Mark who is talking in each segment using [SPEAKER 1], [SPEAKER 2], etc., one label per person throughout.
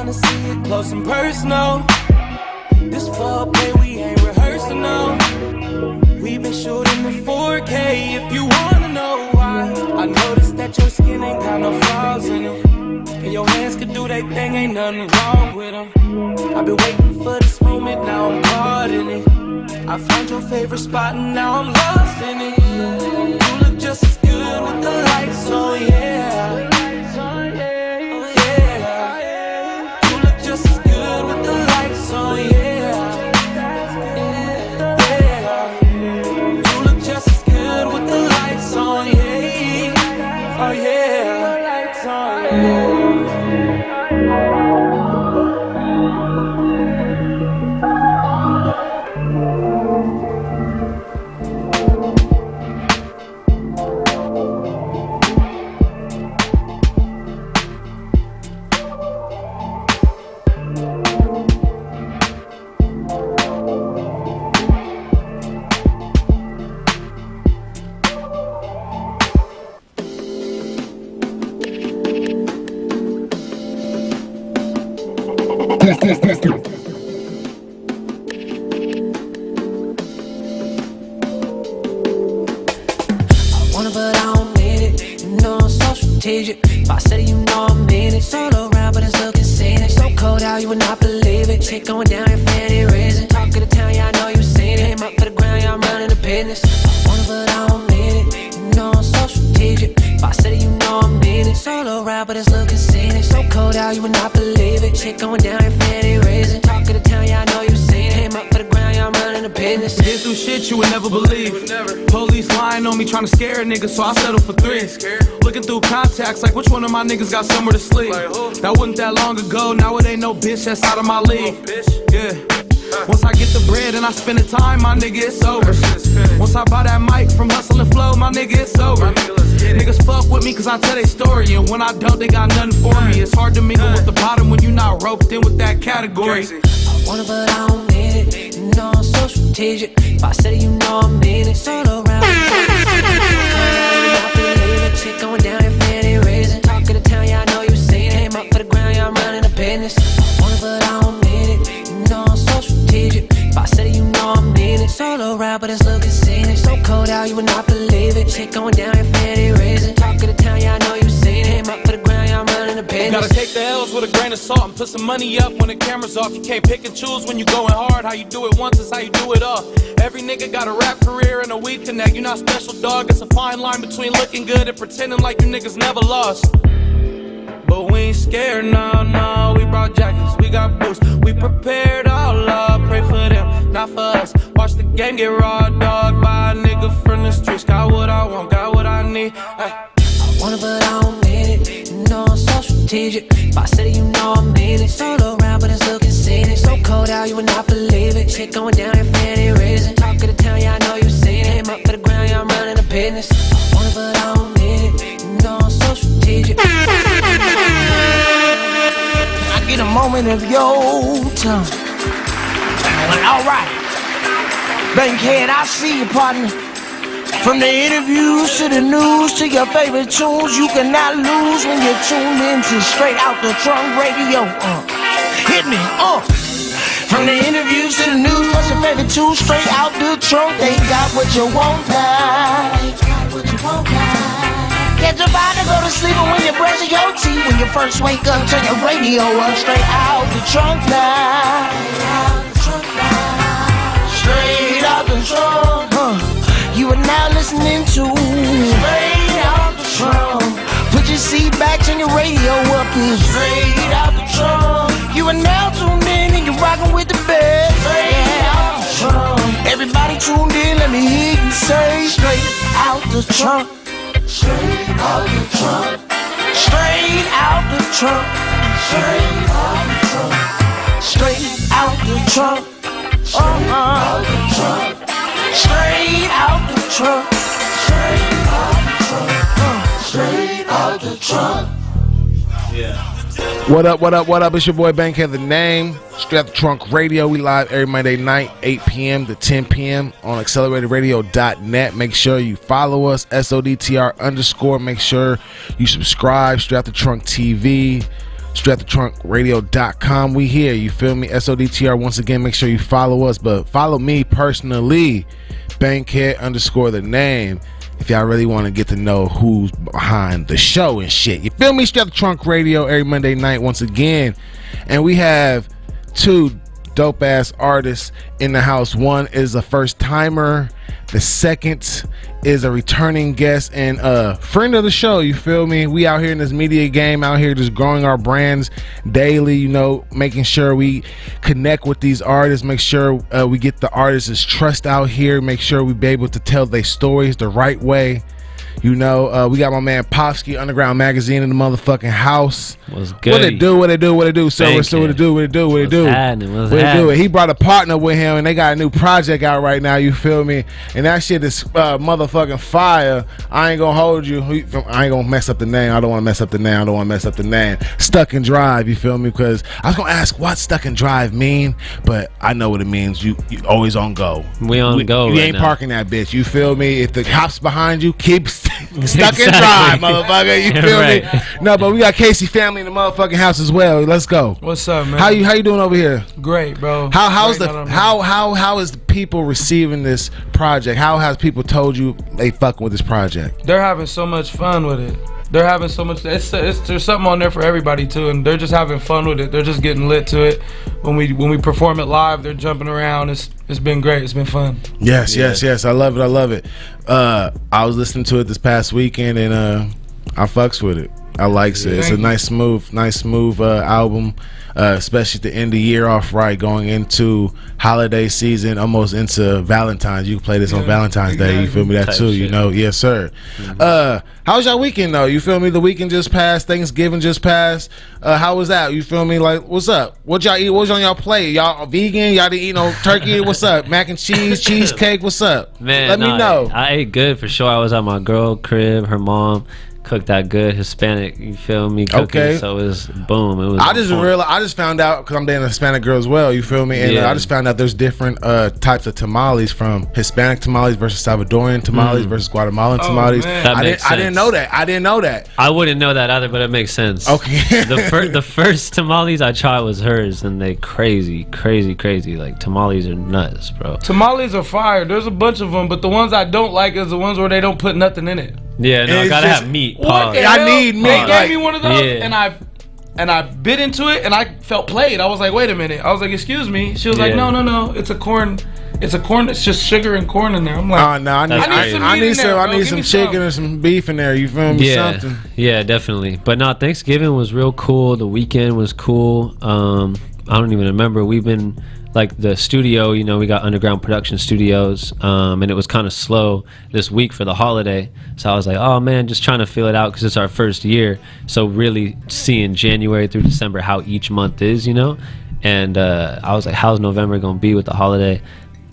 [SPEAKER 1] wanna see it close and personal. This foreplay, we ain't rehearsing, no. We've been shooting in 4K if you wanna know why. I noticed that your skin ain't got no flaws in it, and your hands can do that thing, ain't nothing wrong with them. I've been waiting for this moment, now I'm caught in it. I found your favorite spot and now I'm lost in it. You look just as good with the lights on, yeah. You look just as good with the lights on, yeah. You look just as good with the lights on, yeah. Oh yeah, lights on, yeah.
[SPEAKER 2] Test. I
[SPEAKER 3] wanna, but I don't need it. You know I'm so strategic. If I said it, you know I mean it. Solo around, but it's looking scenic. So cold out, you would not believe it. Shit going down, your fanny raising. Talk of the town, yeah, I know you seen it. Came up for the ground, yeah, I'm running the business. I wanna, but I don't need it. You know I'm so strategic. If I said it, you know I mean it. Solo around, but it's looking scenic. So cold out, you would not believe it. Shit going down, your fanny raising. Talk of the town, yeah, I know you seen it. Came up for the ground, yeah, I'm running the business.
[SPEAKER 4] Been through shit you would never believe. Police lying on me, trying to scare a nigga, so I settle for 3. Looking through contacts, like which one of my niggas got somewhere to sleep. That wasn't that long ago, now it ain't no bitch that's out of my league. Yeah. Once I get the bread and I spend the time, my nigga, it's over. Once I buy that mic from Hustle and Flow, my nigga, it's over. Niggas fuck with me cause I tell they story, and when I don't, they got nothing for me. It's hard to mingle with the bottom when you not roped in with that category.
[SPEAKER 3] I want it, but I don't need it. You know I'm so strategic. If I said it, you know I mean it. Solo around, I believe it. Shit going down, your fanny raising. Talk of the town, yeah, I know you seen it. Came up for the ground, yeah, I'm running the business. I want it, but I don't need it. You know I'm so strategic. If I said it, you know I mean it. Solo around, but it's looking scenic. So cold out, you would not believe it. Shit going down, your fanny raising. Talk of the town, yeah, I know you seen it. Came up for the ground, yeah, I'm running the business.
[SPEAKER 4] Gotta take the L's with a grain of salt and put some money up when the camera's off. You can't pick and choose when you going hard. How you do it once is how you do it all. Every nigga got a rap career and a weed connect. You not special, dog. It's a fine line between looking good and pretending like you niggas never lost. But we ain't scared, no, we brought jackets, we got boots. We prepared all up, pray for them, not for us. Watch the game get raw, dog, by a nigga from the streets. Got what I want, got what I need, ay.
[SPEAKER 3] I want it, but I don't need it. You know I'm so strategic. If I said it, you know I mean it. Solo around, but it's looking scenic. So cold out, you would not believe it. Shit going down, your fanny raising. Talk of the town, yeah, I know you seen it. Came up for the ground, yeah, I'm running the business. I want it, but I don't need it. You know I'm so strategic.
[SPEAKER 5] I get a moment of your time. Alright. Bankhead, I see you, partner. From the interviews to the news to your favorite tunes, you cannot lose when you're tuned into Straight Out the Trunk Radio. Hit me, From the interviews to the news, what's your favorite tune? Straight out the trunk, they got what you want now. Get your body, go to sleep, and when you brush your teeth, when you first wake up, turn your radio up. Straight out the trunk now. Straight out the trunk. You are now listening to Straight Out the Trunk. Put your seat back, turn your radio up. It's Straight Out the Trunk. You are now tuned in and you're rocking with the best. Straight Out the Trunk. Everybody tuned in, let me hear you say Straight Out the Trunk. Straight out the trunk. Straight out the trunk. Straight out the trunk. Straight out the trunk. Straight out the trunk. Straight out the trunk. Straight out the trunk. Straight out the trunk.
[SPEAKER 2] Yeah. What up? It's your boy Bankhead, the name. Straight Out the Trunk Radio. We live every Monday night, 8 p.m. to 10 p.m. on acceleratedраdio.net. Make sure you follow us, SODTR_. Make sure you subscribe, Straight Out the Trunk TV. Straight@theTrunkRadio.com. We here, you feel me? SODTR. Once again, make sure you follow us, but follow me personally, Bankhead _ the name. If y'all really want to get to know who's behind the show and shit, you feel me? Straight the Trunk Radio every Monday night once again, and we have two dope ass artists in the house. One is a first timer. The second is a returning guest and a friend of the show. You feel me? We out here in this media game, out here just growing our brands daily, you know, making sure we connect with these artists, make sure we get the artists' trust out here, make sure we be able to tell their stories the right way. You know, we got my man Pofsky, UndrGrnd magazine in the motherfucking house.
[SPEAKER 6] What's good?
[SPEAKER 2] What it do? What it do? What it do? So what it do? What it do? What it do? What it do? He brought a partner with him, and they got a new project out right now. You feel me? And that shit is motherfucking fire. I ain't gonna hold you. I ain't gonna mess up the name. I don't want to mess up the name. Stuck and Drive. You feel me? Because I was gonna ask what Stuck and Drive mean, but I know what it means. You always on go.
[SPEAKER 6] We on go.
[SPEAKER 2] You ain't parking that bitch. You feel me? If the cops behind you, keep stuck and drive, motherfucker. You feel me? No, but we got Kacey Family in the motherfucking house as well. Let's go.
[SPEAKER 7] What's up, man?
[SPEAKER 2] How you doing over here?
[SPEAKER 7] Great, bro.
[SPEAKER 2] How is the people receiving this project? How has people told you they fucking with this project?
[SPEAKER 7] They're having so much fun with it. They're having so much. There's something on there for everybody too, and they're just having fun with it. They're just getting lit to it. When we perform it live, they're jumping around. It's been great. It's been fun.
[SPEAKER 2] Yes. I love it. I was listening to it this past weekend, and I fucks with it. I likes it. It's a nice smooth album, especially to end the year off right, going into holiday season, almost into Valentine's. You can play this on Valentine's Day. You feel me? That too. You know? Yes, sir. How was y'all weekend though? You feel me? The weekend just passed. Thanksgiving just passed. How was that? You feel me? Like, what's up? What y'all eat? What's on y'all plate? Y'all vegan? Y'all didn't eat no turkey? What's up? Mac and cheese, cheesecake? What's up?
[SPEAKER 6] Man,
[SPEAKER 2] let me know.
[SPEAKER 6] I ate good for sure. I was at my girl crib. Her mom cooked that good Hispanic, you feel me, cooking. Okay. So it was boom. It was.
[SPEAKER 2] I just found out because I'm dating a Hispanic girl as well. You feel me? And I just found out there's different types of tamales, from Hispanic tamales versus Salvadorian tamales versus Guatemalan tamales. I didn't know that. I
[SPEAKER 6] wouldn't know that either, but it makes sense.
[SPEAKER 2] Okay.
[SPEAKER 6] the first tamales I tried was hers, and they crazy. Like, tamales are nuts, bro.
[SPEAKER 7] Tamales are fire. There's a bunch of them, but the ones I don't like is the ones where they don't put nothing in it.
[SPEAKER 6] Yeah, no, I gotta have meat.
[SPEAKER 2] I need meat.
[SPEAKER 7] They gave me one of those, and I bit into it, and I felt played. I was like, wait a minute. I was like, excuse me. She was like, no. It's a corn. It's just sugar and corn in there. I'm like,
[SPEAKER 2] no, I need some chicken and some beef in there. You feel me? Something.
[SPEAKER 6] Yeah, definitely. But no, Thanksgiving was real cool. The weekend was cool. I don't even remember. We've been, like, the studio, you know, we got UndrGrnd Production Studios, and it was kind of slow this week for the holiday. So I was like, oh man, just trying to feel it out because it's our first year. So really seeing January through December how each month is, you know. And I was like, how's November gonna be with the holiday?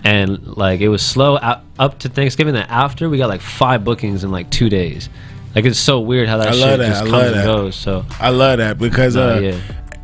[SPEAKER 6] And like, it was slow up to Thanksgiving. Then after, we got like 5 bookings in like 2 days. Like, it's so weird how that shit just comes and goes. So
[SPEAKER 2] I love that because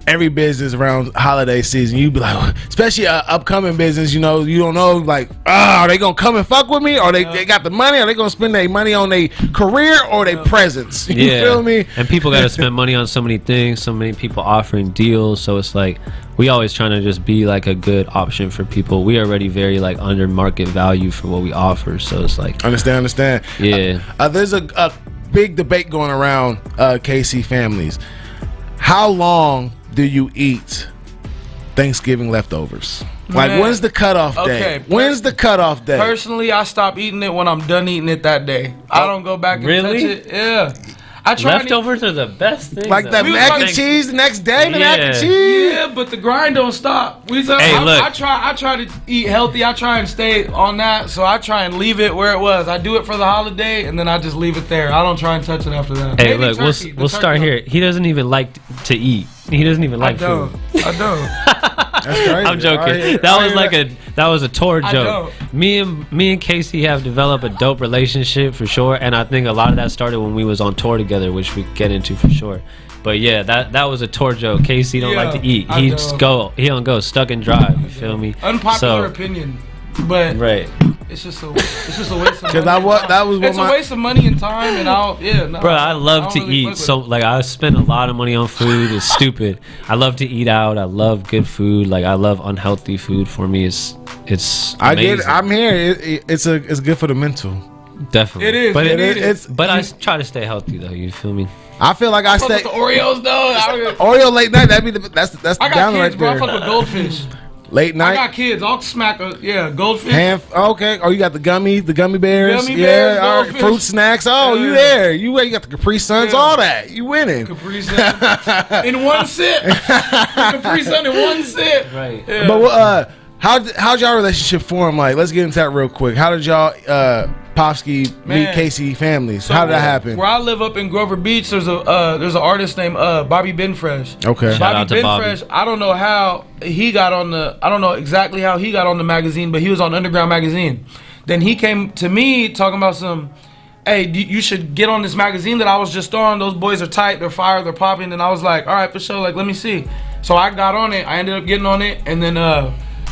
[SPEAKER 2] every business around holiday season, you be like, especially upcoming business, you know, you don't know, like, are they gonna come and fuck with me, or they got the money, are they gonna spend their money on their career or their presents? You feel me?
[SPEAKER 6] And people gotta spend money on so many things, so many people offering deals. So it's like, we always trying to just be like a good option for people. We already very like under market value for what we offer. So it's like,
[SPEAKER 2] understand.
[SPEAKER 6] Yeah.
[SPEAKER 2] There's a big debate going around Kacey families. How long do you eat Thanksgiving leftovers? Like, when's the cutoff day? When's the cutoff day?
[SPEAKER 7] Personally, I stop eating it when I'm done eating it that day. I don't go back and touch it. Yeah.
[SPEAKER 6] Leftovers are the best thing.
[SPEAKER 2] Like that mac and cheese the next day, the mac and cheese.
[SPEAKER 7] Yeah, but the grind don't stop. I try to eat healthy. I try and stay on that. So I try and leave it where it was. I do it for the holiday, and then I just leave it there. I don't try and touch it after that.
[SPEAKER 6] Hey, maybe look, we'll start here. He doesn't even like to eat. He doesn't even like food.
[SPEAKER 7] I don't.
[SPEAKER 2] That's crazy.
[SPEAKER 6] I'm joking. That was a tour joke. Me and Kacey have developed a dope relationship for sure, and I think a lot of that started when we was on tour together, which we get into for sure. But yeah, that was a tour joke. Kacey don't like to eat. He don't go stuck and drive. You feel me?
[SPEAKER 7] Unpopular opinion, but
[SPEAKER 6] right.
[SPEAKER 7] it's just a waste of money.
[SPEAKER 2] Because that was
[SPEAKER 7] It's a waste of money and time, and
[SPEAKER 6] bro, I love to eat. So like, I spend a lot of money on food. It's stupid. I love to eat out. I love good food. Like, I love unhealthy food. For me, it's amazing.
[SPEAKER 2] I get it. I'm here. It's good for the mental.
[SPEAKER 6] Definitely.
[SPEAKER 7] It is.
[SPEAKER 6] But
[SPEAKER 7] It's.
[SPEAKER 6] But I try to stay healthy though. You feel me?
[SPEAKER 2] I feel like I
[SPEAKER 7] Fuck
[SPEAKER 2] stay
[SPEAKER 7] with the Oreos though.
[SPEAKER 2] Oreo late night. That's the
[SPEAKER 7] I got
[SPEAKER 2] down
[SPEAKER 7] kids,
[SPEAKER 2] right
[SPEAKER 7] bro. I
[SPEAKER 2] there.
[SPEAKER 7] fuck with goldfish.
[SPEAKER 2] Late
[SPEAKER 7] I
[SPEAKER 2] night.
[SPEAKER 7] got kids. I'll smack goldfish.
[SPEAKER 2] Okay. Oh, you got the gummy bears.
[SPEAKER 7] Gummy bears,
[SPEAKER 2] yeah. All right.
[SPEAKER 7] goldfish.
[SPEAKER 2] Fruit snacks. Oh,
[SPEAKER 7] Yeah.
[SPEAKER 2] you there? You got the Capri Suns.
[SPEAKER 7] Yeah.
[SPEAKER 2] All that. You winning.
[SPEAKER 7] Capri Sun in one sip. Capri Sun in one sip.
[SPEAKER 6] Right.
[SPEAKER 7] Yeah.
[SPEAKER 2] But how'd y'all relationship form? Like, let's get into that real quick. How did y'all Pofsky meet
[SPEAKER 7] Man.
[SPEAKER 2] Kacey families?
[SPEAKER 7] So
[SPEAKER 2] How did that happen?
[SPEAKER 7] Where I live up in Grover Beach, there's an artist named Bobby Benfresh.
[SPEAKER 2] Okay.
[SPEAKER 6] Shout out to Bobby.
[SPEAKER 7] Benfresh, I don't know how he got on I don't know exactly how he got on the magazine, but he was on UndrGrnd magazine. Then he came to me talking about hey, you should get on this magazine that I was just on. Those boys are tight, they're fire, they're popping. And I was like, all right, for sure, like, let me see. So I got on it. I ended up getting on it, and then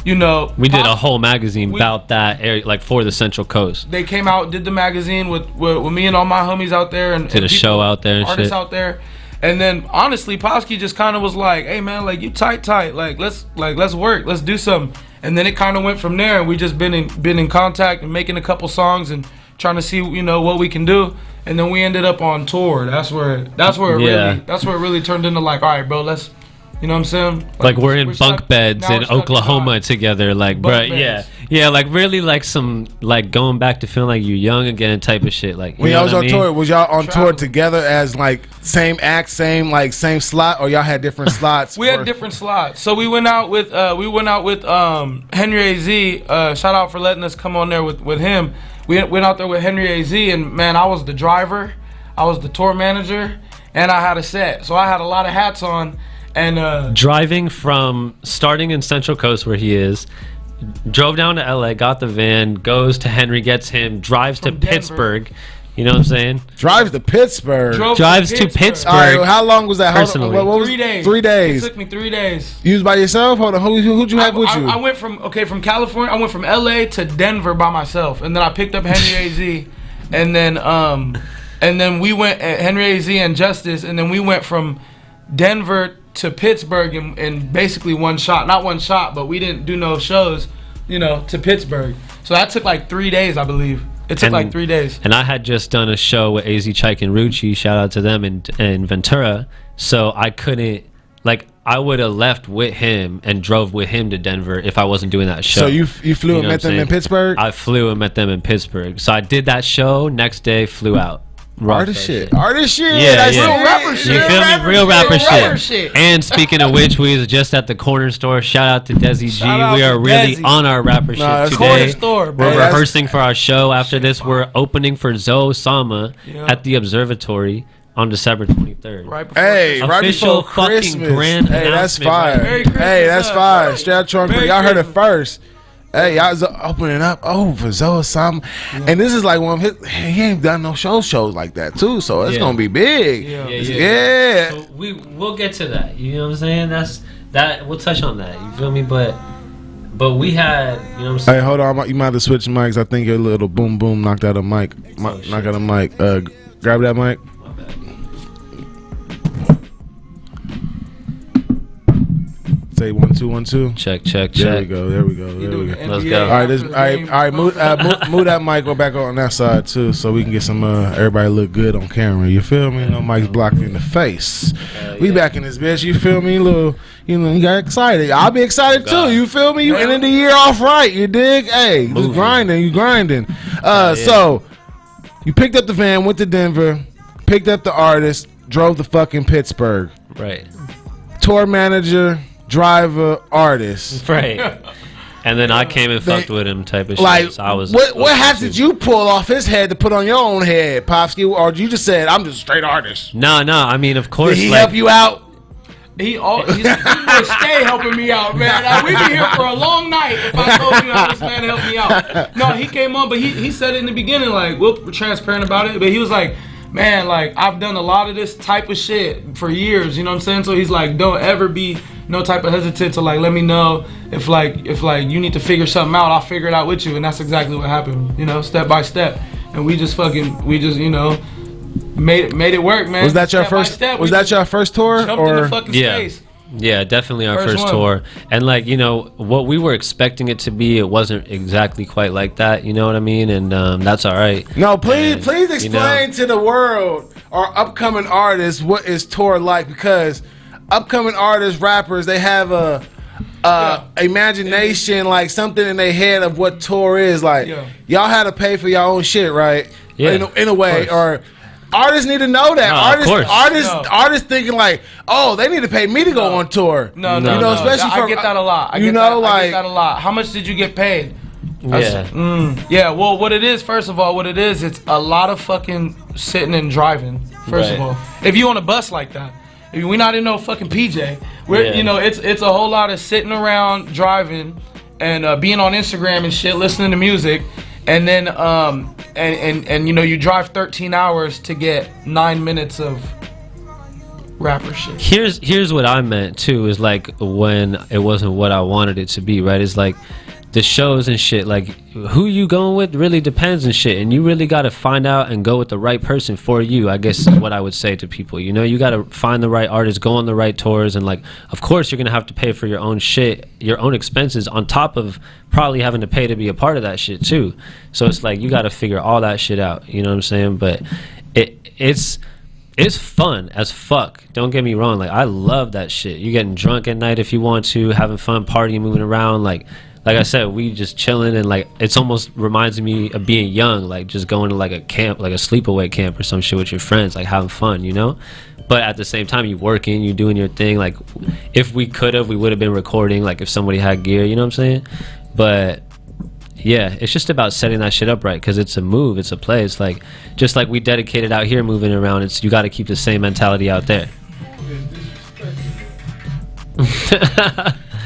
[SPEAKER 6] we did a whole magazine about that area, like for the Central Coast.
[SPEAKER 7] They came out, did the magazine with me and all my homies out there, and
[SPEAKER 6] Did a show out there and
[SPEAKER 7] artists
[SPEAKER 6] shit.
[SPEAKER 7] out there. And then honestly, Pofsky just kind of was like, "Hey man, like you tight, like let's work, let's do something." And then it kind of went from there, and we just been in contact and making a couple songs and trying to see what we can do. And then we ended up on tour. That's where it really turned into like, all right, bro, let's. You know what I'm saying?
[SPEAKER 6] Like we're in bunk
[SPEAKER 7] stuck-
[SPEAKER 6] beds
[SPEAKER 7] now we're
[SPEAKER 6] in
[SPEAKER 7] stuck
[SPEAKER 6] Oklahoma
[SPEAKER 7] inside.
[SPEAKER 6] together, like,
[SPEAKER 7] Bunk
[SPEAKER 6] bro,
[SPEAKER 7] beds.
[SPEAKER 6] yeah, like really like some like going back to feeling like you're young again type of shit. Like, you
[SPEAKER 2] When
[SPEAKER 6] know
[SPEAKER 2] y'all was
[SPEAKER 6] what
[SPEAKER 2] on
[SPEAKER 6] I mean?
[SPEAKER 2] tour, was y'all on tour
[SPEAKER 7] Travel.
[SPEAKER 2] together as like same act, same slot, or y'all had different slots?
[SPEAKER 7] We had different slots. So we went out with Henry AZ. Shout out for letting us come on there with him. We went out there with Henry AZ, and man, I was the driver, I was the tour manager, and I had a set. So I had a lot of hats on. And
[SPEAKER 6] Driving from starting in Central Coast where he is, drove down to LA, got the van, goes to Henry, gets him, drives to
[SPEAKER 7] From Denver.
[SPEAKER 6] Pittsburgh. You know what I'm saying?
[SPEAKER 2] Drives to Pittsburgh.
[SPEAKER 6] Drives to Pittsburgh.
[SPEAKER 2] All right, how long was that?
[SPEAKER 6] Personally.
[SPEAKER 2] What was
[SPEAKER 7] 3 days.
[SPEAKER 2] 3 days.
[SPEAKER 7] It took me 3 days.
[SPEAKER 2] You was by yourself? Hold on. Who'd you have with you?
[SPEAKER 7] I went from California. I went from LA to Denver by myself, and then I picked up Henry AZ, and then we went Henry AZ and Justice, and then we went from Denver to Pittsburgh in basically one shot. Not one shot, but we didn't do no shows, to Pittsburgh. So that took like 3 days, I believe. It took like 3 days.
[SPEAKER 6] And I had just done a show with AZ Chike and Rucci, shout out to them in Ventura. So I couldn't, like, I would have left with him and drove with him to Denver if I wasn't doing that show.
[SPEAKER 2] So you flew and
[SPEAKER 6] know
[SPEAKER 2] met
[SPEAKER 6] what
[SPEAKER 2] them
[SPEAKER 6] I'm
[SPEAKER 2] in
[SPEAKER 6] saying?
[SPEAKER 2] Pittsburgh?
[SPEAKER 6] I flew and met them in Pittsburgh. So I did that show. Next day, flew out. Rocked
[SPEAKER 2] Artist
[SPEAKER 6] that
[SPEAKER 2] shit. Artist shit.
[SPEAKER 6] Yeah,
[SPEAKER 2] That's
[SPEAKER 6] yeah.
[SPEAKER 2] real rapper shit.
[SPEAKER 6] You feel me? Real rapper shit.
[SPEAKER 7] shit.
[SPEAKER 6] And speaking of which, we was just at the corner store. Shout out to Desi G.
[SPEAKER 7] Shout out
[SPEAKER 6] We are
[SPEAKER 7] to
[SPEAKER 6] really
[SPEAKER 7] Desi.
[SPEAKER 6] on our rapper
[SPEAKER 2] Nah,
[SPEAKER 6] shit
[SPEAKER 2] it's
[SPEAKER 6] today.
[SPEAKER 7] corner store, bro.
[SPEAKER 6] We're
[SPEAKER 2] Hey, that's-
[SPEAKER 6] rehearsing for our show. After this, we're opening for Zoe Sama at the Observatory on December 23rd.
[SPEAKER 7] Right before
[SPEAKER 2] Hey, right
[SPEAKER 6] Official
[SPEAKER 2] before
[SPEAKER 6] fucking
[SPEAKER 2] Christmas.
[SPEAKER 6] grand
[SPEAKER 2] Hey, that's
[SPEAKER 6] announcement,
[SPEAKER 2] fire.
[SPEAKER 6] right?
[SPEAKER 7] Merry Christmas,
[SPEAKER 2] Hey, that's fire.
[SPEAKER 7] right.
[SPEAKER 2] Straight out Trunk.
[SPEAKER 7] Merry
[SPEAKER 2] Y'all heard it
[SPEAKER 7] Christmas.
[SPEAKER 2] first. Hey, y'all was opening up. Oh, for Zoe Sam. And this is like one of his. He ain't done no shows like that too. So it's
[SPEAKER 6] Yeah.
[SPEAKER 2] gonna be big.
[SPEAKER 7] Yeah.
[SPEAKER 2] Yeah.
[SPEAKER 6] So we'll get to that. You know what I'm saying? We'll touch on that. You feel me? But we had, you know what I'm saying?
[SPEAKER 2] Hey, hold on. You might have to switch mics. I think your little boom boom knocked out a mic. Knocked out a mic. Grab that mic.
[SPEAKER 6] My bad.
[SPEAKER 2] Say 1 2 1 2.
[SPEAKER 6] Check.
[SPEAKER 2] There we go. There we go. There we go.
[SPEAKER 6] Let's go.
[SPEAKER 2] All right, move that mic go back on that side too, so we can get some everybody look good on camera. You feel me? No mics blocking in the face. We back in this bitch. You feel me? Little, you got excited. I'll be excited too. You feel me? You ended the year off right. You dig? Hey, you grinding. You grinding. So you picked up the van, went to Denver, picked up the artist, drove to fucking Pittsburgh.
[SPEAKER 6] Right.
[SPEAKER 2] Tour manager, driver, artist.
[SPEAKER 6] Right. And then I came and fucked with him type of shit.
[SPEAKER 2] Like,
[SPEAKER 6] So I was
[SPEAKER 2] what hat did you pull off his head to put on your own head, Pofsky? Or you just said, I'm just a straight artist?
[SPEAKER 6] No. I mean, of course.
[SPEAKER 2] Did he
[SPEAKER 6] like,
[SPEAKER 2] help you out?
[SPEAKER 7] He would stay helping me out, man. We've been here for a long night. If I told you how this man helped me out. No, he came on, but he said it in the beginning, like, we're transparent about it. But he was like, man, like, I've done a lot of this type of shit for years, you know what I'm saying? So he's like, don't ever be no type of hesitant to like let me know if you need to figure something out. I'll figure it out with you, and that's exactly what happened. You know, step by step, and we just you know made it work, man.
[SPEAKER 2] Was that your first tour?
[SPEAKER 7] Jumped in the fucking space.
[SPEAKER 6] Yeah, definitely our first
[SPEAKER 7] one.
[SPEAKER 6] tour. And like, you know, what we were expecting it to be, it wasn't exactly quite like that, you know what I mean? And that's all right.
[SPEAKER 2] No, please explain
[SPEAKER 6] you know,
[SPEAKER 2] to the world or upcoming artists what is tour like, because upcoming artists, rappers, they have a imagination, like something in their head of what tour is. Like, y'all had to pay for your own shit, right?
[SPEAKER 6] Yeah,
[SPEAKER 2] in a way, or artists need to know that. Artists thinking like, oh, they need to pay me to go on tour.
[SPEAKER 7] No,
[SPEAKER 2] you know, especially
[SPEAKER 7] I get that a lot. I get that a lot. How much did you get paid? Yeah. Well, what it is, first of all, it's a lot of fucking sitting and driving. First of all, if you on a bus like that, we're not in no fucking PJ. You know, it's a whole lot of sitting around, driving, and being on Instagram and shit, listening to music. And then, and you know, you drive 13 hours to get 9 minutes of rapper shit.
[SPEAKER 6] Here's what I meant too, is like when it wasn't what I wanted it to be, right? It's like the shows and shit, like who you going with really depends and shit, and you really got to find out and go with the right person for you, I guess is what I would say to people. You know, you got to find the right artist, go on the right tours, and like, of course you're gonna have to pay for your own shit, your own expenses, on top of probably having to pay to be a part of that shit too. So it's like you got to figure all that shit out, you know what I'm saying? But it's fun as fuck, don't get me wrong. Like, I love that shit. You getting drunk at night if you want to, having fun, partying, moving around. Like I said, we just chilling, and like it's almost reminds me of being young, like just going to like a camp, like a sleepaway camp or some shit with your friends, like having fun, you know? But at the same time, you working, you doing your thing. Like, if we could have, we would have been recording, like if somebody had gear, you know what I'm saying? But yeah, it's just about setting that shit up right, because it's a move, it's a play. It's like, just like we dedicated out here moving around, it's, you got to keep the same mentality out there.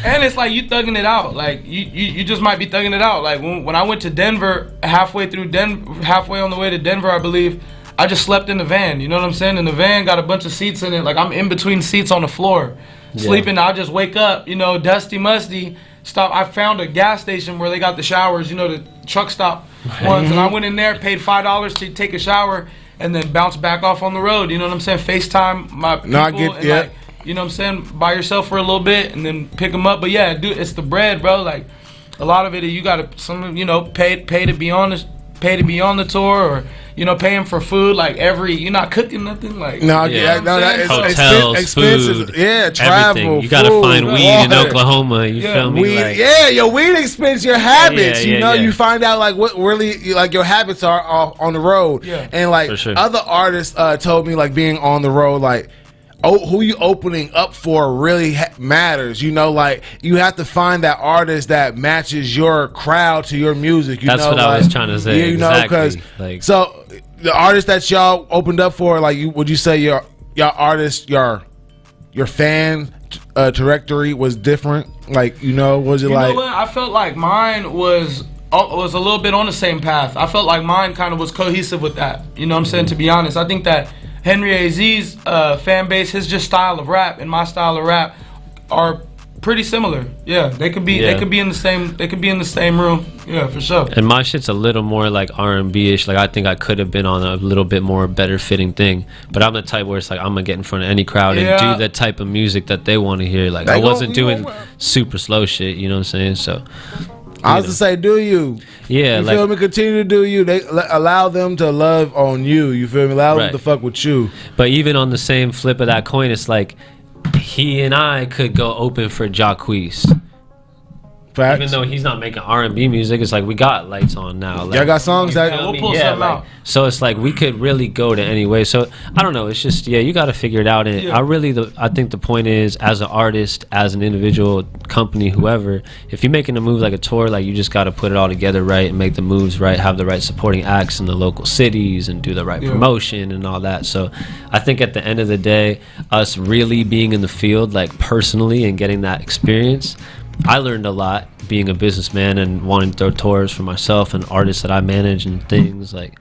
[SPEAKER 7] And it's like you thugging it out. Like you just might be thugging it out. Like when I went to Denver, halfway on the way to Denver, I believe, I just slept in the van. You know what I'm saying? And the van got a bunch of seats in it. Like, I'm in between seats on the floor, sleeping. I'll just wake up, you know, dusty, musty. Stop. I found a gas station where they got the showers, you know, the truck stop ones, and I went in there, paid $5 to take a shower, and then bounce back off on the road. You know what I'm saying? FaceTime my people, like, you know what I'm saying, by yourself for a little bit and then pick them up. But yeah, dude, it's the bread, bro. Like, a lot of it, you gotta pay to be on the tour, or you know, paying for food. Like, you're not cooking nothing. Like,
[SPEAKER 6] hotels,
[SPEAKER 2] expenses,
[SPEAKER 6] food,
[SPEAKER 2] travel,
[SPEAKER 6] everything. You gotta find weed in Oklahoma. You feel me?
[SPEAKER 2] Weed, your weed expense, your habits. You find out like what really like your habits are on the road. And like other artists told me, like, being on the road, like, who you opening up for really matters. You know, like, you have to find that artist that matches your crowd to your music.
[SPEAKER 6] That's what I was trying to say.
[SPEAKER 2] You know, because so the artists that y'all opened up for, like, would you say your artist, your fan trajectory was different? Like, you know, was it like?
[SPEAKER 7] You know what? I felt like mine was a little bit on the same path. I felt like mine kind of was cohesive with that. You know what I'm saying? To be honest, I think that Henry AZ's fan base, his just style of rap and my style of rap are pretty similar. Yeah, they could be in the same room. Yeah, for sure.
[SPEAKER 6] And my shit's a little more like R&B-ish. Like, I think I could have been on a little bit more better fitting thing. But I'm the type where it's like, I'm gonna get in front of any crowd and do the type of music that they want to hear. Like, I wasn't doing super slow shit, you know what I'm saying? So
[SPEAKER 2] I was to say, do you?
[SPEAKER 6] Yeah,
[SPEAKER 2] you feel me? Continue to do you. They allow them to love on you. You feel me? Allow them to fuck with you.
[SPEAKER 6] But even on the same flip of that coin, it's like he and I could go open for Jacquees.
[SPEAKER 2] Facts.
[SPEAKER 6] Even though he's not making R&B music, it's like we got lights on now. Like,
[SPEAKER 2] y'all got songs that
[SPEAKER 7] we'll pull something out.
[SPEAKER 6] So it's like we could really go to any way. So I don't know. It's just you got to figure it out. And I think the point is, as an artist, as an individual, company, whoever, if you're making a move like a tour, like, you just got to put it all together right and make the moves right, have the right supporting acts in the local cities, and do the right promotion and all that. So I think at the end of the day, us really being in the field, like, personally, and getting that experience, I learned a lot being a businessman and wanting to throw tours for myself and artists that I manage and things like.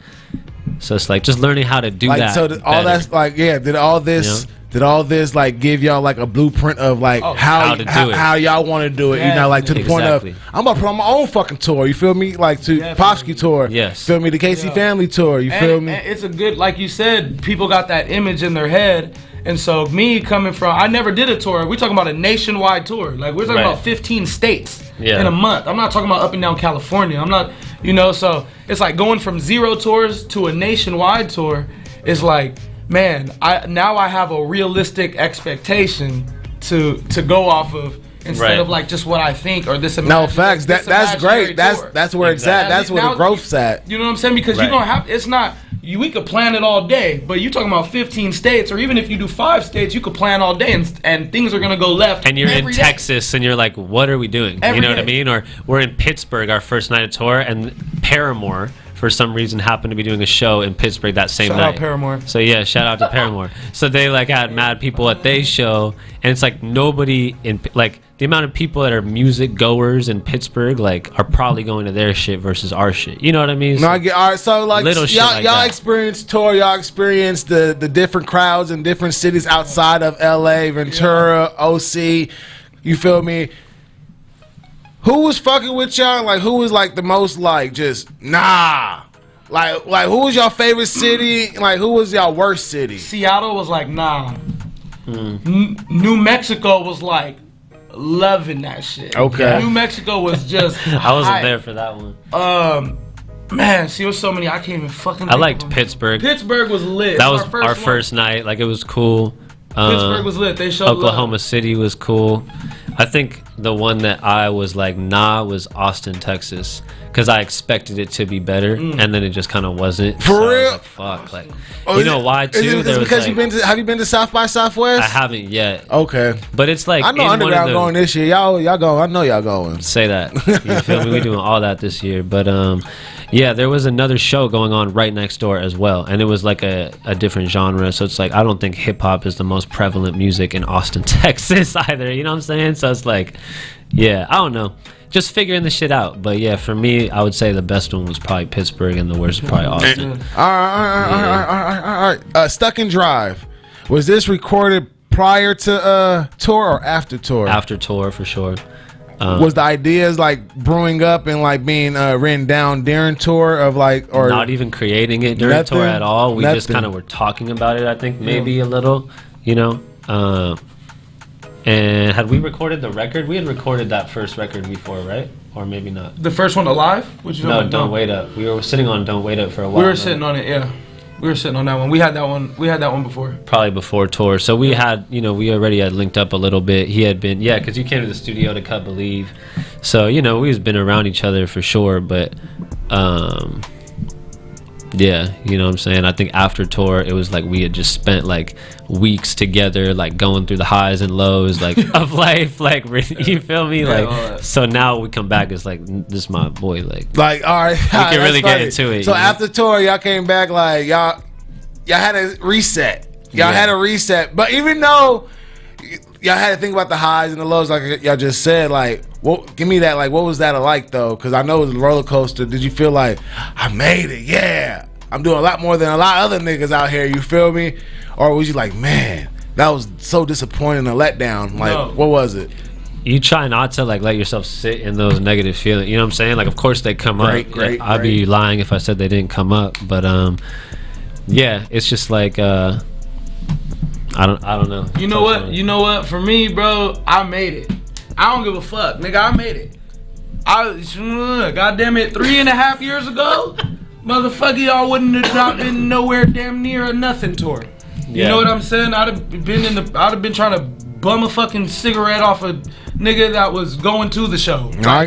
[SPEAKER 6] So it's like just learning how to do that.
[SPEAKER 2] So all that's like, did all this did all this like give y'all like a blueprint of like how
[SPEAKER 6] to do it.
[SPEAKER 2] how y'all want to do it? You know, like to the point of I'm about to put on my own fucking tour. You feel me? Like to Pofsky tour.
[SPEAKER 6] Yes.
[SPEAKER 2] Feel me? The Kacey Family tour. You feel me?
[SPEAKER 7] And it's a good, like you said, people got that image in their head. And so me coming from, I never did a tour. We're talking about a nationwide tour. Like we're talking about 15 states in a month. I'm not talking about up and down California. I'm not, you know, so it's like going from 0 tours to a nationwide tour is like, man, now I have a realistic expectation to go off of instead of like just what I think or this.
[SPEAKER 2] No facts. That's great. That's where it's at. That's where the growth's at.
[SPEAKER 7] You know what I'm saying? Because you're gonna have. It's not. We could plan it all day, but you're talking about 15 states, or even if you do 5 states, you could plan all day, and things are gonna go left.
[SPEAKER 6] And you're in Texas, and you're like, what are we doing? You know what I mean? Or we're in Pittsburgh, our first night of tour, and Paramore, for some reason, happened to be doing a show in Pittsburgh that same night.
[SPEAKER 7] Shout out Paramore.
[SPEAKER 6] So yeah, shout out to Paramore. So they like had mad people at their show, and it's like nobody in like the amount of people that are music goers in Pittsburgh like are probably going to their shit versus our shit. You know what I mean?
[SPEAKER 2] No, I get all right. So like y'all
[SPEAKER 6] experience
[SPEAKER 2] tour, y'all experience the different crowds in different cities outside of LA, Ventura, OC. You feel me? Who was fucking with y'all? Like, who was like the most like just nah? Like who was your favorite city? Like, who was y'all worst city?
[SPEAKER 7] Seattle was like nah. New Mexico was like loving that shit.
[SPEAKER 2] Okay.
[SPEAKER 7] New Mexico was just.
[SPEAKER 6] I wasn't there for that one.
[SPEAKER 7] Man, see, there's so many I can't even fucking.
[SPEAKER 6] I liked Pittsburgh.
[SPEAKER 7] Pittsburgh was lit.
[SPEAKER 6] That was our first night. Like, it was cool.
[SPEAKER 7] Pittsburgh was lit. They showed
[SPEAKER 6] Oklahoma
[SPEAKER 7] love.
[SPEAKER 6] City was cool. I think the one that I was like, nah, was Austin, Texas, because I expected it to be better, and then it just kind of wasn't.
[SPEAKER 2] For real?
[SPEAKER 6] I was like, fuck, like, you know why too?
[SPEAKER 2] Is it because have you been to South by Southwest?
[SPEAKER 6] I haven't yet.
[SPEAKER 2] Okay,
[SPEAKER 6] but it's like
[SPEAKER 2] I know UndrGrnd going this year. Y'all go. I know y'all going.
[SPEAKER 6] Say that. You feel me? We're doing all that this year, but yeah, there was another show going on right next door as well, and it was like a different genre. So it's like I don't think hip hop is the most prevalent music in Austin, Texas either. You know what I'm saying? So it's like, yeah, I don't know, just figuring the shit out. But yeah, for me, I would say the best one was probably Pittsburgh, and the worst was probably Austin.
[SPEAKER 2] All right. Stuck in Drive. Was this recorded prior to tour or after tour?
[SPEAKER 6] After tour, for sure.
[SPEAKER 2] Was the ideas like brewing up and like being written down during tour of like, or
[SPEAKER 6] not even creating it during tour at all? We just kind of were talking about it. I think maybe a little, you know. And had we recorded the record? We had recorded that first record before, right? Or maybe not.
[SPEAKER 7] The first one, Alive?
[SPEAKER 6] No, Don't Wait Up. We were sitting on Don't Wait Up for a while.
[SPEAKER 7] We were sitting on it, yeah. We were sitting on that one. We had that one before.
[SPEAKER 6] Probably before tour. So we had, you know, we already had linked up a little bit. He had been, yeah, because you came to the studio to cut Believe. So, you know, we've been around each other for sure. But, yeah, you know what I'm saying? I think after tour, it was like we had just spent like weeks together, like going through the highs and lows, like of life, like, you feel me? Like, so now we come back, it's like, this is my boy, like
[SPEAKER 2] all right,
[SPEAKER 6] we can really get into it.
[SPEAKER 2] So after tour, y'all came back, like y'all had a reset. Y'all had a reset, but even though y'all had to think about the highs and the lows, like y'all just said, like, give me that, like, what was that like though? Because I know it was a roller coaster. Did you feel like, I made it? Yeah, I'm doing a lot more than a lot of other niggas out here. You feel me? Or was you like, man, that was so disappointing, a letdown? Like, what was it?
[SPEAKER 6] You try not to like let yourself sit in those negative feelings. You know what I'm saying? Like, of course they come up. I'd be lying if I said they didn't come up. But yeah, it's just like I don't know.
[SPEAKER 7] You know what? You know what? For me, bro, I made it. I don't give a fuck, nigga. I made it. Goddamn it, 3.5 years ago, motherfucker, y'all wouldn't have not been nowhere damn near a nothing tour. You know what I'm saying? I'd have been trying to bum a fucking cigarette off a nigga that was going to the show.
[SPEAKER 2] Okay,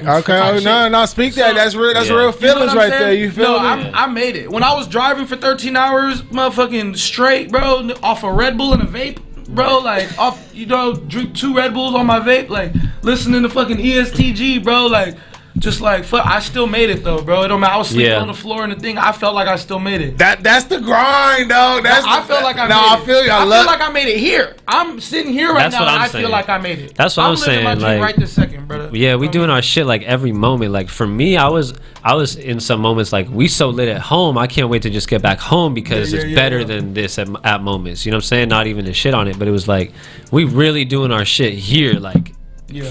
[SPEAKER 2] no, speak that. That's real feelings right there. You feel me?
[SPEAKER 7] I made it. When I was driving for 13 hours, motherfucking straight, bro, off a Red Bull and a vape, bro, like, off, you know, drink 2 Red Bulls on my vape, like, listening to fucking ESTG, bro, like, just like fuck, I still made it though, bro. It don't matter. I was sleeping on the floor and the thing. I felt like I still made it.
[SPEAKER 2] That's the grind, dog.
[SPEAKER 7] I felt like I made it.
[SPEAKER 2] I feel you. I
[SPEAKER 7] feel like I made it here. I'm sitting here right now, and I feel like I made it.
[SPEAKER 6] That's what I'm saying.
[SPEAKER 7] My dream right this second, brother.
[SPEAKER 6] Yeah, we doing our shit like every moment. Like for me, I was in some moments like we so lit at home. I can't wait to just get back home because it's better than this at moments. You know what I'm saying? Not even to shit on it, but it was like we really doing our shit here, like.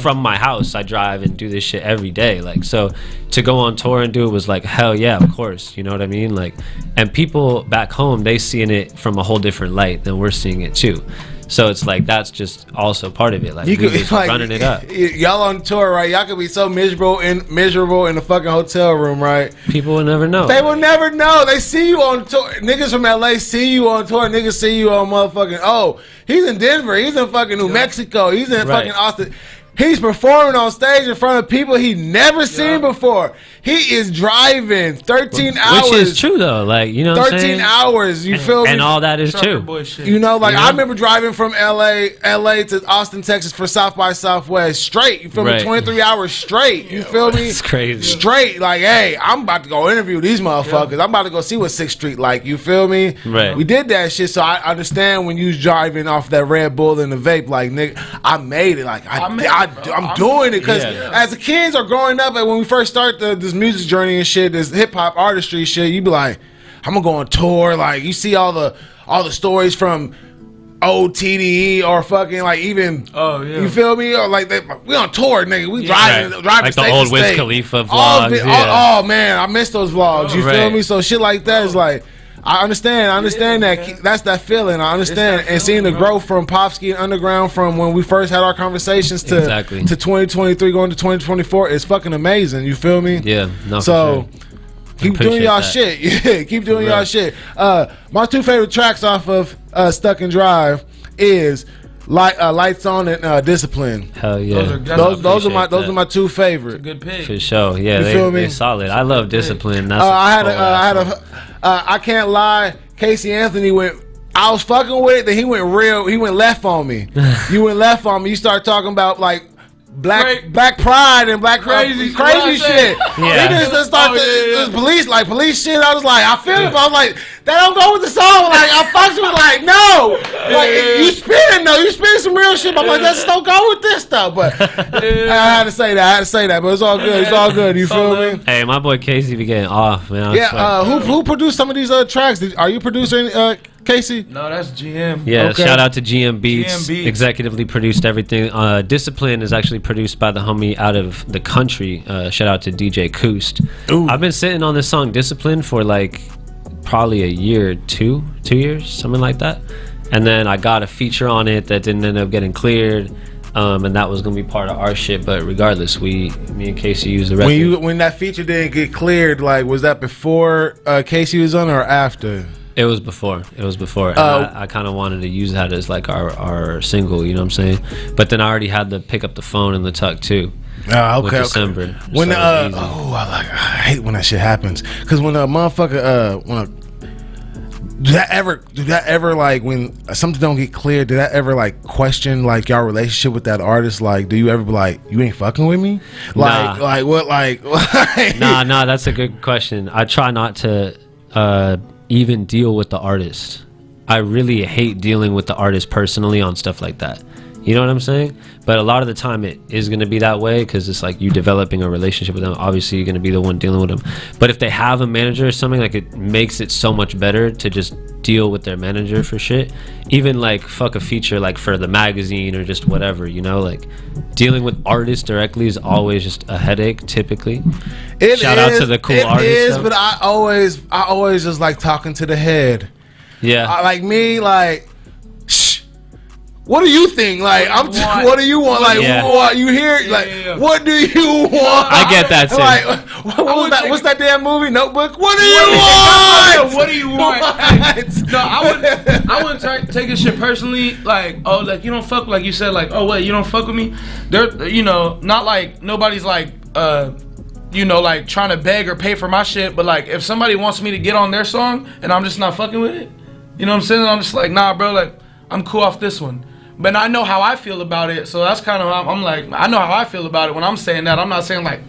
[SPEAKER 6] From my house, I drive and do this shit every day. Like, so to go on tour and do it was like, hell yeah, of course. You know what I mean? Like, and people back home, they seeing it from a whole different light than we're seeing it too. So it's like that's just also part of it. Like,
[SPEAKER 2] you could
[SPEAKER 6] just
[SPEAKER 2] like,
[SPEAKER 6] running it up.
[SPEAKER 2] Y'all on tour, right? Y'all could be so miserable in the fucking hotel room, right?
[SPEAKER 6] People will never know.
[SPEAKER 2] They will never know. They see you on tour. Niggas from LA see you on tour. Niggas see you on motherfucking. Oh, he's in Denver. He's in fucking New Mexico. He's in fucking Austin. He's performing on stage in front of people he never seen before. He is driving 13 hours.
[SPEAKER 6] Which is true, though. Like, you know what I'm saying?
[SPEAKER 2] 13 hours, you feel me?
[SPEAKER 6] And all that is true.
[SPEAKER 2] You know, like, I remember driving from LA to Austin, Texas for South by Southwest straight. You feel me? 23 hours straight. You feel me?
[SPEAKER 6] It's crazy.
[SPEAKER 2] Straight. Like, hey, I'm about to go interview these motherfuckers. I'm about to go see what 6th Street like. You feel me?
[SPEAKER 6] Right.
[SPEAKER 2] We did that shit, so I understand when you was driving off that Red Bull and the vape, like, nigga, I made it. Like, I'm doing it. Because as the kids are growing up, and when we first start this music journey and shit, this hip hop artistry shit, you be like, I'm gonna go on tour. Like, you see all the stories from old TDE or fucking like even you feel me? Or like we on tour, nigga. We driving
[SPEAKER 6] like the old Wiz Khalifa vlogs.
[SPEAKER 2] Oh man, I miss those vlogs. You feel me? So shit like that is like. I understand that. That's that feeling. I understand. And seeing the growth from Pofsky and UndrGrnd from when we first had our conversations to 2023 going to 2024 is fucking amazing. You feel me?
[SPEAKER 6] Yeah. No,
[SPEAKER 2] so keep doing y'all shit. Yeah, keep doing y'all shit. My 2 favorite tracks off of Stuck and Drive is Lights On and Discipline.
[SPEAKER 6] Hell yeah.
[SPEAKER 2] Those are my 2 favorite.
[SPEAKER 7] Good pick.
[SPEAKER 6] For sure. Yeah,
[SPEAKER 2] you feel me?
[SPEAKER 6] They're solid. I love Discipline. That's
[SPEAKER 2] I can't lie. Casey Anthony I was fucking with it. Then he went left on me. You went left on me. You start talking about like black pride and black crazy shit.
[SPEAKER 6] Yeah.
[SPEAKER 2] He just start this police shit. I was like, I feel it. But I was like, that don't go with the song. Like I fucks with like no. Like you spinning some real shit. But I'm like, that just don't go with this stuff. But I had to say that. But it's all good. It's all good. You feel me?
[SPEAKER 6] Hey, my boy Casey be getting off, man.
[SPEAKER 2] Who produced some of these tracks? Are you producing Casey?
[SPEAKER 7] No, that's GM.
[SPEAKER 6] Yeah, shout out to GM Beats. Executively produced everything. Discipline is actually produced by the homie out of the country. Shout out to DJ Koost. I've been sitting on this song Discipline for like probably a year, 2 years, something like that. And then I got a feature on it that didn't end up getting cleared. And that was gonna be part of our shit, but regardless, me and Casey used the record.
[SPEAKER 2] When that feature didn't get cleared, like was that before Casey was on or after?
[SPEAKER 6] It was before. And I kind of wanted to use that as like our single, you know what I'm saying? But then I already had to pick up the phone and the tuck too.
[SPEAKER 2] Okay.
[SPEAKER 6] December.
[SPEAKER 2] When I hate when that shit happens because when a motherfucker do that ever like when something don't get cleared? Did that ever like question like y'all relationship with that artist? Like, do you ever be like, you ain't fucking with me? Like,
[SPEAKER 6] nah.
[SPEAKER 2] like what? Like,
[SPEAKER 6] nah. That's a good question. I try not to even deal with the artist. I really hate dealing with the artist personally on stuff like that. You know what I'm saying? But a lot of the time it is going to be that way because it's like you developing a relationship with them. Obviously, you're going to be the one dealing with them. But if they have a manager or something, like it makes it so much better to just deal with their manager for shit. Even like fuck a feature like for the magazine or just whatever, you know? Like dealing with artists directly is always just a headache, typically. Shout out to the cool artists.
[SPEAKER 2] It is, but I always just like talking to the head.
[SPEAKER 6] Yeah.
[SPEAKER 2] Like me, like... What do you think? Like, what do you want? Like, what you hear? Like, what do you want?
[SPEAKER 6] I get that too.
[SPEAKER 2] Like, what's that damn movie? Notebook. What do you want?
[SPEAKER 7] What do you want? No, I wouldn't take this shit personally. Like, oh, like you don't fuck. Like you said, like, oh wait, you don't fuck with me. They're, you know, not like nobody's like, you know, like trying to beg or pay for my shit. But like, if somebody wants me to get on their song and I'm just not fucking with it, you know what I'm saying? I'm just like, nah, bro. Like, I'm cool off this one. But I know how I feel about it, so that's kind of I'm like, I know how I feel about it when I'm saying that. I'm not saying like,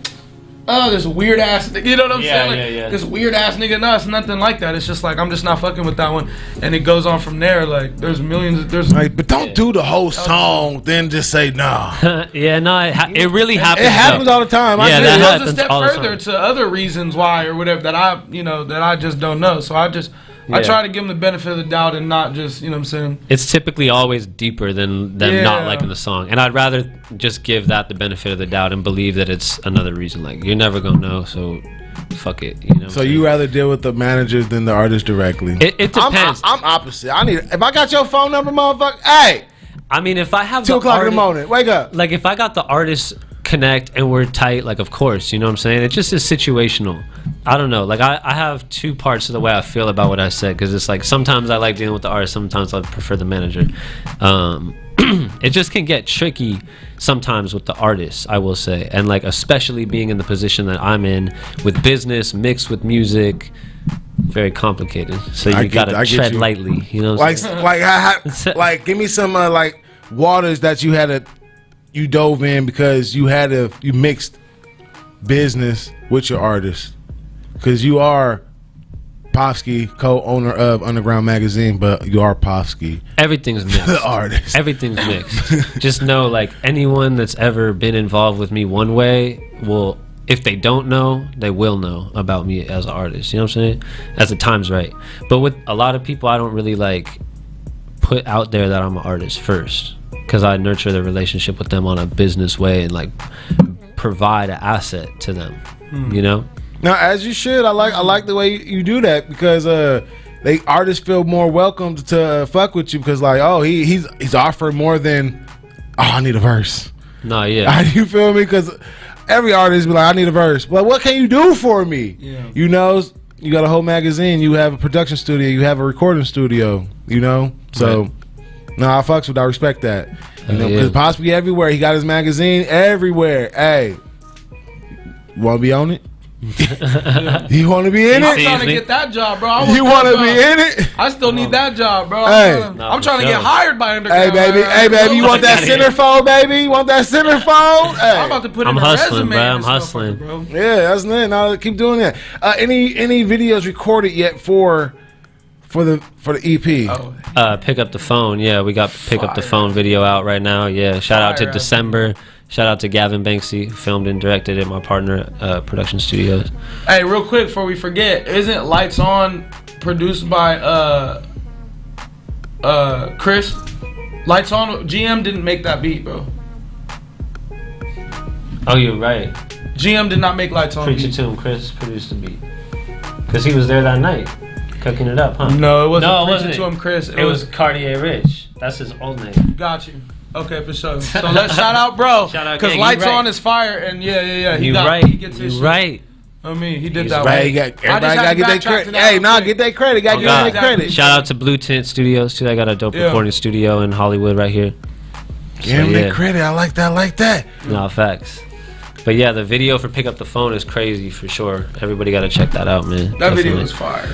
[SPEAKER 7] oh, this weird ass nigga, you know what I'm saying? Like,
[SPEAKER 6] yeah.
[SPEAKER 7] this weird ass nigga, no, it's nothing like that. It's just like, I'm just not fucking with that one. And it goes on from there. Like, there's millions,
[SPEAKER 2] Like, but don't do the whole song, then just say nah.
[SPEAKER 6] Yeah, no, it really happens.
[SPEAKER 2] It happens all the time.
[SPEAKER 6] Yeah,
[SPEAKER 2] I
[SPEAKER 6] that
[SPEAKER 7] it goes a
[SPEAKER 6] happens
[SPEAKER 7] step
[SPEAKER 6] all the
[SPEAKER 7] further
[SPEAKER 6] time.
[SPEAKER 7] to other reasons why or whatever that I just don't know. So I try to give them the benefit of the doubt and not just, you know what I'm saying?
[SPEAKER 6] It's typically always deeper than them
[SPEAKER 7] Yeah.
[SPEAKER 6] not liking the song, and I'd rather just give that the benefit of the doubt and believe that it's another reason. Like, you're never gonna know, so fuck it. You know.
[SPEAKER 2] So you rather deal with the managers than the artist directly?
[SPEAKER 6] It depends.
[SPEAKER 2] I'm opposite. If I got your phone number, motherfucker, hey,
[SPEAKER 6] I mean, if I have
[SPEAKER 2] 2
[SPEAKER 6] the
[SPEAKER 2] o'clock in the
[SPEAKER 6] artist-
[SPEAKER 2] morning, wake up.
[SPEAKER 6] Like, if I got the artist connect and we're tight, like, of course, you know what I'm saying? It just is situational. I don't know. Like, I have 2 parts of the way I feel about what I said, because it's like sometimes I like dealing with the artist, sometimes I prefer the manager. It just can get tricky sometimes with the artist, I will say, and like especially being in the position that I'm in with business mixed with music, very complicated. So you gotta tread lightly, you know.
[SPEAKER 2] Like, give me some like waters that you dove in because you mixed business with your artist, because you are Pofsky, co-owner of UndrGrnd magazine, but you are Pofsky.
[SPEAKER 6] Everything's mixed.
[SPEAKER 2] The artist.
[SPEAKER 6] Everything's mixed. Just know, like, anyone that's ever been involved with me one way will, if they don't know, they will know about me as an artist. You know what I'm saying? As the time's right. But with a lot of people, I don't really like put out there that I'm an artist first, because I nurture the relationship with them on a business way and like provide an asset to them. You know.
[SPEAKER 2] Now, as you should, I like the way you do that, because artists feel more welcome to fuck with you, because like, oh, he's offering more than, oh, I need a verse.
[SPEAKER 6] No, yeah.
[SPEAKER 2] You feel me? Because every artist be like, I need a verse. Well, what can you do for me?
[SPEAKER 7] Yeah.
[SPEAKER 2] You know, you got a whole magazine, you have a production studio, you have a recording studio. You know, so
[SPEAKER 6] Right.
[SPEAKER 2] no, I fucks with. I respect that. You know,
[SPEAKER 6] yeah.
[SPEAKER 2] because possibly everywhere he got his magazine everywhere. Hey, you want to be on it? You want to be in
[SPEAKER 7] I'm
[SPEAKER 2] it?
[SPEAKER 7] trying to get that job, bro.
[SPEAKER 2] You want to be in it?
[SPEAKER 7] I still need that job, bro.
[SPEAKER 2] Hey.
[SPEAKER 7] I'm trying to
[SPEAKER 6] for
[SPEAKER 7] get
[SPEAKER 6] sure.
[SPEAKER 7] hired by UndrGrnd.
[SPEAKER 2] Hey, baby, you want that centerfold, baby? You want that centerfold? Hey.
[SPEAKER 7] I'm about to put
[SPEAKER 6] I'm
[SPEAKER 7] in a
[SPEAKER 6] hustling,
[SPEAKER 7] resume.
[SPEAKER 6] bro.
[SPEAKER 7] in
[SPEAKER 6] I'm
[SPEAKER 7] this
[SPEAKER 6] hustling.
[SPEAKER 7] motherfucker, bro.
[SPEAKER 2] Yeah, that's it. Now keep doing that. Any videos recorded yet for the EP?
[SPEAKER 7] Oh,
[SPEAKER 6] Pick Up the Phone. Yeah, we got Pick Up the Phone video out right now. Yeah, shout out to
[SPEAKER 7] Fire.
[SPEAKER 6] December. Shout out to Gavin Banksy, filmed and directed at my partner production studios.
[SPEAKER 7] hey, real quick before we forget, isn't Lights On produced by Chris? Lights On, GM didn't make that beat, bro.
[SPEAKER 6] Oh, you're right.
[SPEAKER 7] GM did not make Lights On.
[SPEAKER 6] Preach it
[SPEAKER 7] beat.
[SPEAKER 6] to him. Chris produced the beat. Because he was there that night, cooking it up, huh?
[SPEAKER 7] No, it wasn't.
[SPEAKER 6] No, it
[SPEAKER 7] Preach
[SPEAKER 6] wasn't
[SPEAKER 7] it to him, Chris.
[SPEAKER 6] It was Cartier Rich. That's his old name.
[SPEAKER 7] Got you. Okay, for sure. So let's shout out, bro.
[SPEAKER 6] Shout out,
[SPEAKER 7] Because
[SPEAKER 6] gang, you
[SPEAKER 7] Lights
[SPEAKER 6] right.
[SPEAKER 7] On is fire, and yeah.
[SPEAKER 6] You right.
[SPEAKER 7] He gets his
[SPEAKER 6] You
[SPEAKER 7] shit.
[SPEAKER 6] right.
[SPEAKER 7] I mean, he did
[SPEAKER 6] He's
[SPEAKER 7] that.
[SPEAKER 6] right.
[SPEAKER 2] Hey,
[SPEAKER 7] One.
[SPEAKER 2] everybody
[SPEAKER 7] I just
[SPEAKER 2] gotta
[SPEAKER 7] had
[SPEAKER 2] get
[SPEAKER 7] to
[SPEAKER 2] their
[SPEAKER 7] backtrack
[SPEAKER 2] credit.
[SPEAKER 7] to that
[SPEAKER 2] Hey,
[SPEAKER 7] real quick.
[SPEAKER 2] get their credit. Gotta give them
[SPEAKER 6] God.
[SPEAKER 2] their credit.
[SPEAKER 6] Shout out to Blue Tint Studios too. I got a dope
[SPEAKER 7] Yeah.
[SPEAKER 6] recording studio in Hollywood right here.
[SPEAKER 2] Give them
[SPEAKER 6] yeah.
[SPEAKER 2] their credit. I like that.
[SPEAKER 6] No, facts. But yeah, the video for Pick Up the Phone is crazy for sure. Everybody got to check that out, man.
[SPEAKER 7] That video
[SPEAKER 6] Definitely.
[SPEAKER 7] was fire.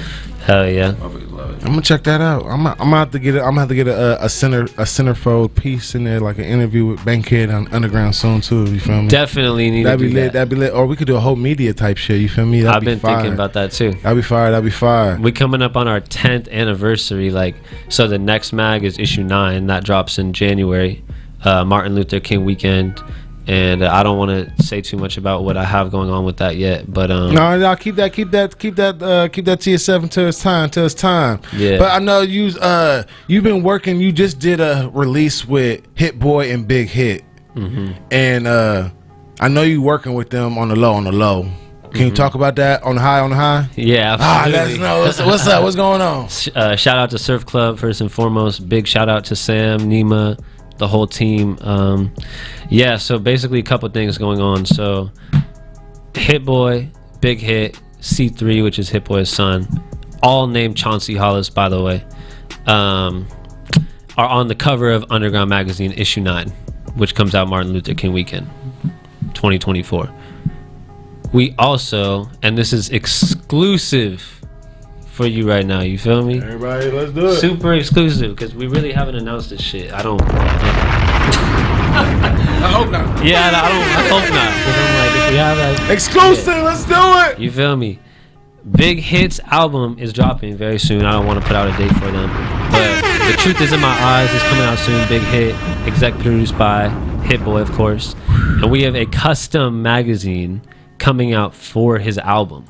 [SPEAKER 6] Hell yeah.
[SPEAKER 7] Motherfuckers love it.
[SPEAKER 2] I'm gonna check that out. I'm gonna have to get it. I'm gonna have to get a centerfold piece in there, like an interview with Bankhead on UndrGrnd soon too. You feel me?
[SPEAKER 6] Definitely need
[SPEAKER 2] That'd
[SPEAKER 6] to
[SPEAKER 2] be
[SPEAKER 6] do
[SPEAKER 2] lit.
[SPEAKER 6] that.
[SPEAKER 2] That'd be lit. Or we could do a whole media type shit. You feel me? That'd
[SPEAKER 6] I've
[SPEAKER 2] be
[SPEAKER 6] been
[SPEAKER 2] fire.
[SPEAKER 6] thinking about that too.
[SPEAKER 2] That'd be fire.
[SPEAKER 6] We coming up on our 10th anniversary. Like, so the next mag is issue 9 that drops in January, Martin Luther King weekend. And I don't want to say too much about what I have going on with that yet, but
[SPEAKER 2] No, keep that to yourself until it's time.
[SPEAKER 6] Yeah.
[SPEAKER 2] But I know you've been working. You just did a release with Hit Boy and Big Hit, and I know you working with them on the low. Can you talk about that on the high?
[SPEAKER 6] yeah,
[SPEAKER 2] Let us
[SPEAKER 6] absolutely.
[SPEAKER 2] know what's up. What's going on?
[SPEAKER 6] Shout out to Surf Club first and foremost. Big shout out to Sam, Nima, the whole team. Yeah, so basically a couple things going on. So Hit Boy, Big Hit, C3, which is Hit Boy's son, all named Chauncey Hollis, by the way, are on the cover of UndrGrnd magazine issue 9, which comes out Martin Luther King weekend 2024. We also, and this is exclusive for you right now, you feel me?
[SPEAKER 2] Everybody, let's do it.
[SPEAKER 6] Super exclusive, because we really haven't announced this shit.
[SPEAKER 7] I hope not.
[SPEAKER 6] Yeah, I hope not. Because I'm like, if We have that
[SPEAKER 2] exclusive. Let's do it.
[SPEAKER 6] You feel me? Big Hits album is dropping very soon. I don't want to put out a date for them, but The Truth Is in My Eyes is coming out soon. Big hit, exec produced by Hit Boy, of course. And we have a custom magazine coming out for his album.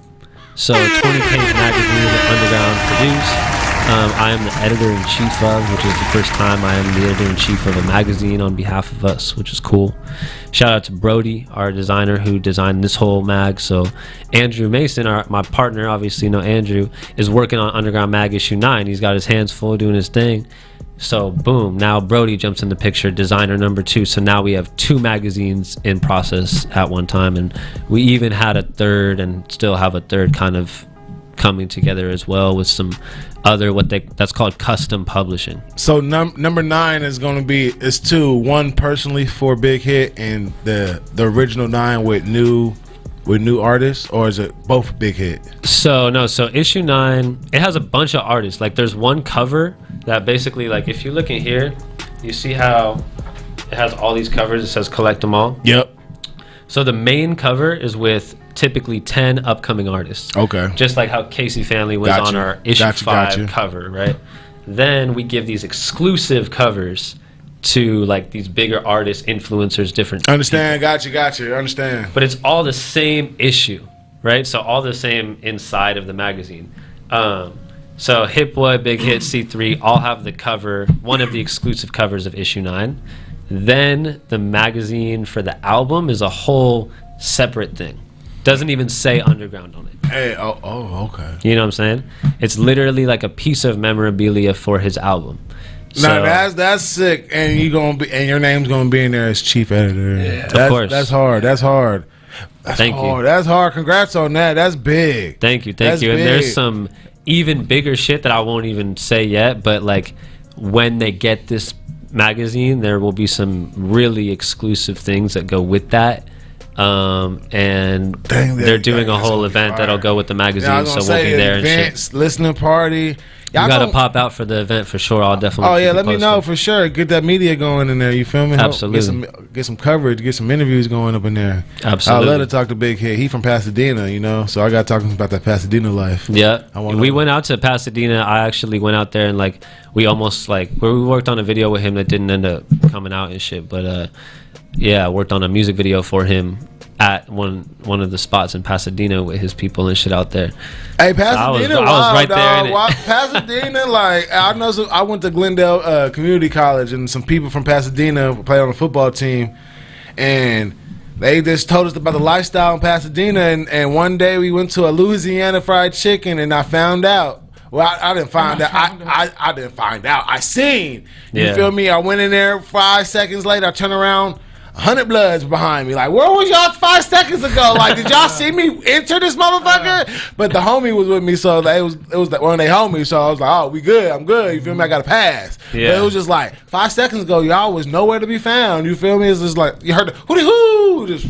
[SPEAKER 6] So 20-page magazine that UndrGrnd produced. I am the editor-in-chief of, which is the first time I am the editor-in-chief of a magazine on behalf of us, which is cool. Shout out to Brody, our designer, who designed this whole mag. So Andrew Mason, my partner, obviously you know Andrew, is working on UndrGrnd Mag issue 9. He's got his hands full doing his thing. So boom, now Brody jumps in the picture, designer number 2. So now we have 2 magazines in process at one time, and we even had a third and still have a third kind of coming together as well with some other that's called custom publishing.
[SPEAKER 2] So number 9 is going to be, it's 2, one personally for Big Hit and the original 9 with new artists, or is it both Big Hit?
[SPEAKER 6] So issue 9, it has a bunch of artists. Like there's one cover that basically, like if you look in here, you see how it has all these covers. It says collect them all.
[SPEAKER 2] Yep.
[SPEAKER 6] So the main cover is with typically 10 upcoming artists.
[SPEAKER 2] Okay.
[SPEAKER 6] Just like how Kacey Family was on our issue 5 cover, right? Then we give these exclusive covers to like these bigger artists, influencers, different
[SPEAKER 2] Understand,
[SPEAKER 6] people.
[SPEAKER 2] got you, understand.
[SPEAKER 6] But it's all the same issue, right? So all the same inside of the magazine. So Hit Boy, Big Hit, C3 all have the cover, one of the exclusive covers of issue 9. Then the magazine for the album is a whole separate thing. Doesn't even say UndrGrnd on it.
[SPEAKER 2] Hey, okay.
[SPEAKER 6] You know what I'm saying? It's literally like a piece of memorabilia for his album.
[SPEAKER 2] No, that's sick, and your name's gonna be in there as chief editor. Yeah,
[SPEAKER 6] of course.
[SPEAKER 2] That's hard. Thank you. That's hard. Congrats on that. That's big.
[SPEAKER 6] Thank you.
[SPEAKER 2] That's
[SPEAKER 6] And
[SPEAKER 2] big.
[SPEAKER 6] there's some even bigger shit that I won't even say yet, but like when they get this magazine, there will be some really exclusive things that go with that. And they're doing a whole event that'll go with the magazine, so we'll be there and shit.
[SPEAKER 2] Listening party.
[SPEAKER 6] You gotta pop out for the event for sure. I'll definitely.
[SPEAKER 2] Oh yeah, let me know for sure. Get that media going in there. You feel me?
[SPEAKER 6] Absolutely.
[SPEAKER 2] Get some coverage. Get some interviews going up in there.
[SPEAKER 6] Absolutely.
[SPEAKER 2] I love to talk to Big Hit. He from Pasadena, you know, so I got to talk to him about that Pasadena life.
[SPEAKER 6] Yeah. We went out to Pasadena. I actually went out there and like we worked on a video with him that didn't end up coming out and shit. But yeah, I worked on a music video for him at one of the spots in Pasadena with his people and shit out there.
[SPEAKER 2] Hey, Pasadena,
[SPEAKER 6] I was right there in it.
[SPEAKER 2] Pasadena, like I know. I went to Glendale Community College, and some people from Pasadena play on the football team, and they just told us about the lifestyle in Pasadena. And one day we went to a Louisiana fried chicken, and I found out. Well, I didn't find out. I didn't find out. I seen. You feel me? I went in there 5 seconds later. I turned around. 100 Bloods behind me. Like, where was y'all 5 seconds ago? Like, did y'all see me enter this motherfucker? But the homie was with me, so it was one of they homies. So I was like, oh, we good. I'm good. You feel me? I got a pass. Yeah. But it was just like 5 seconds ago, y'all was nowhere to be found. You feel me? It's just like you heard the hooty hoo. Just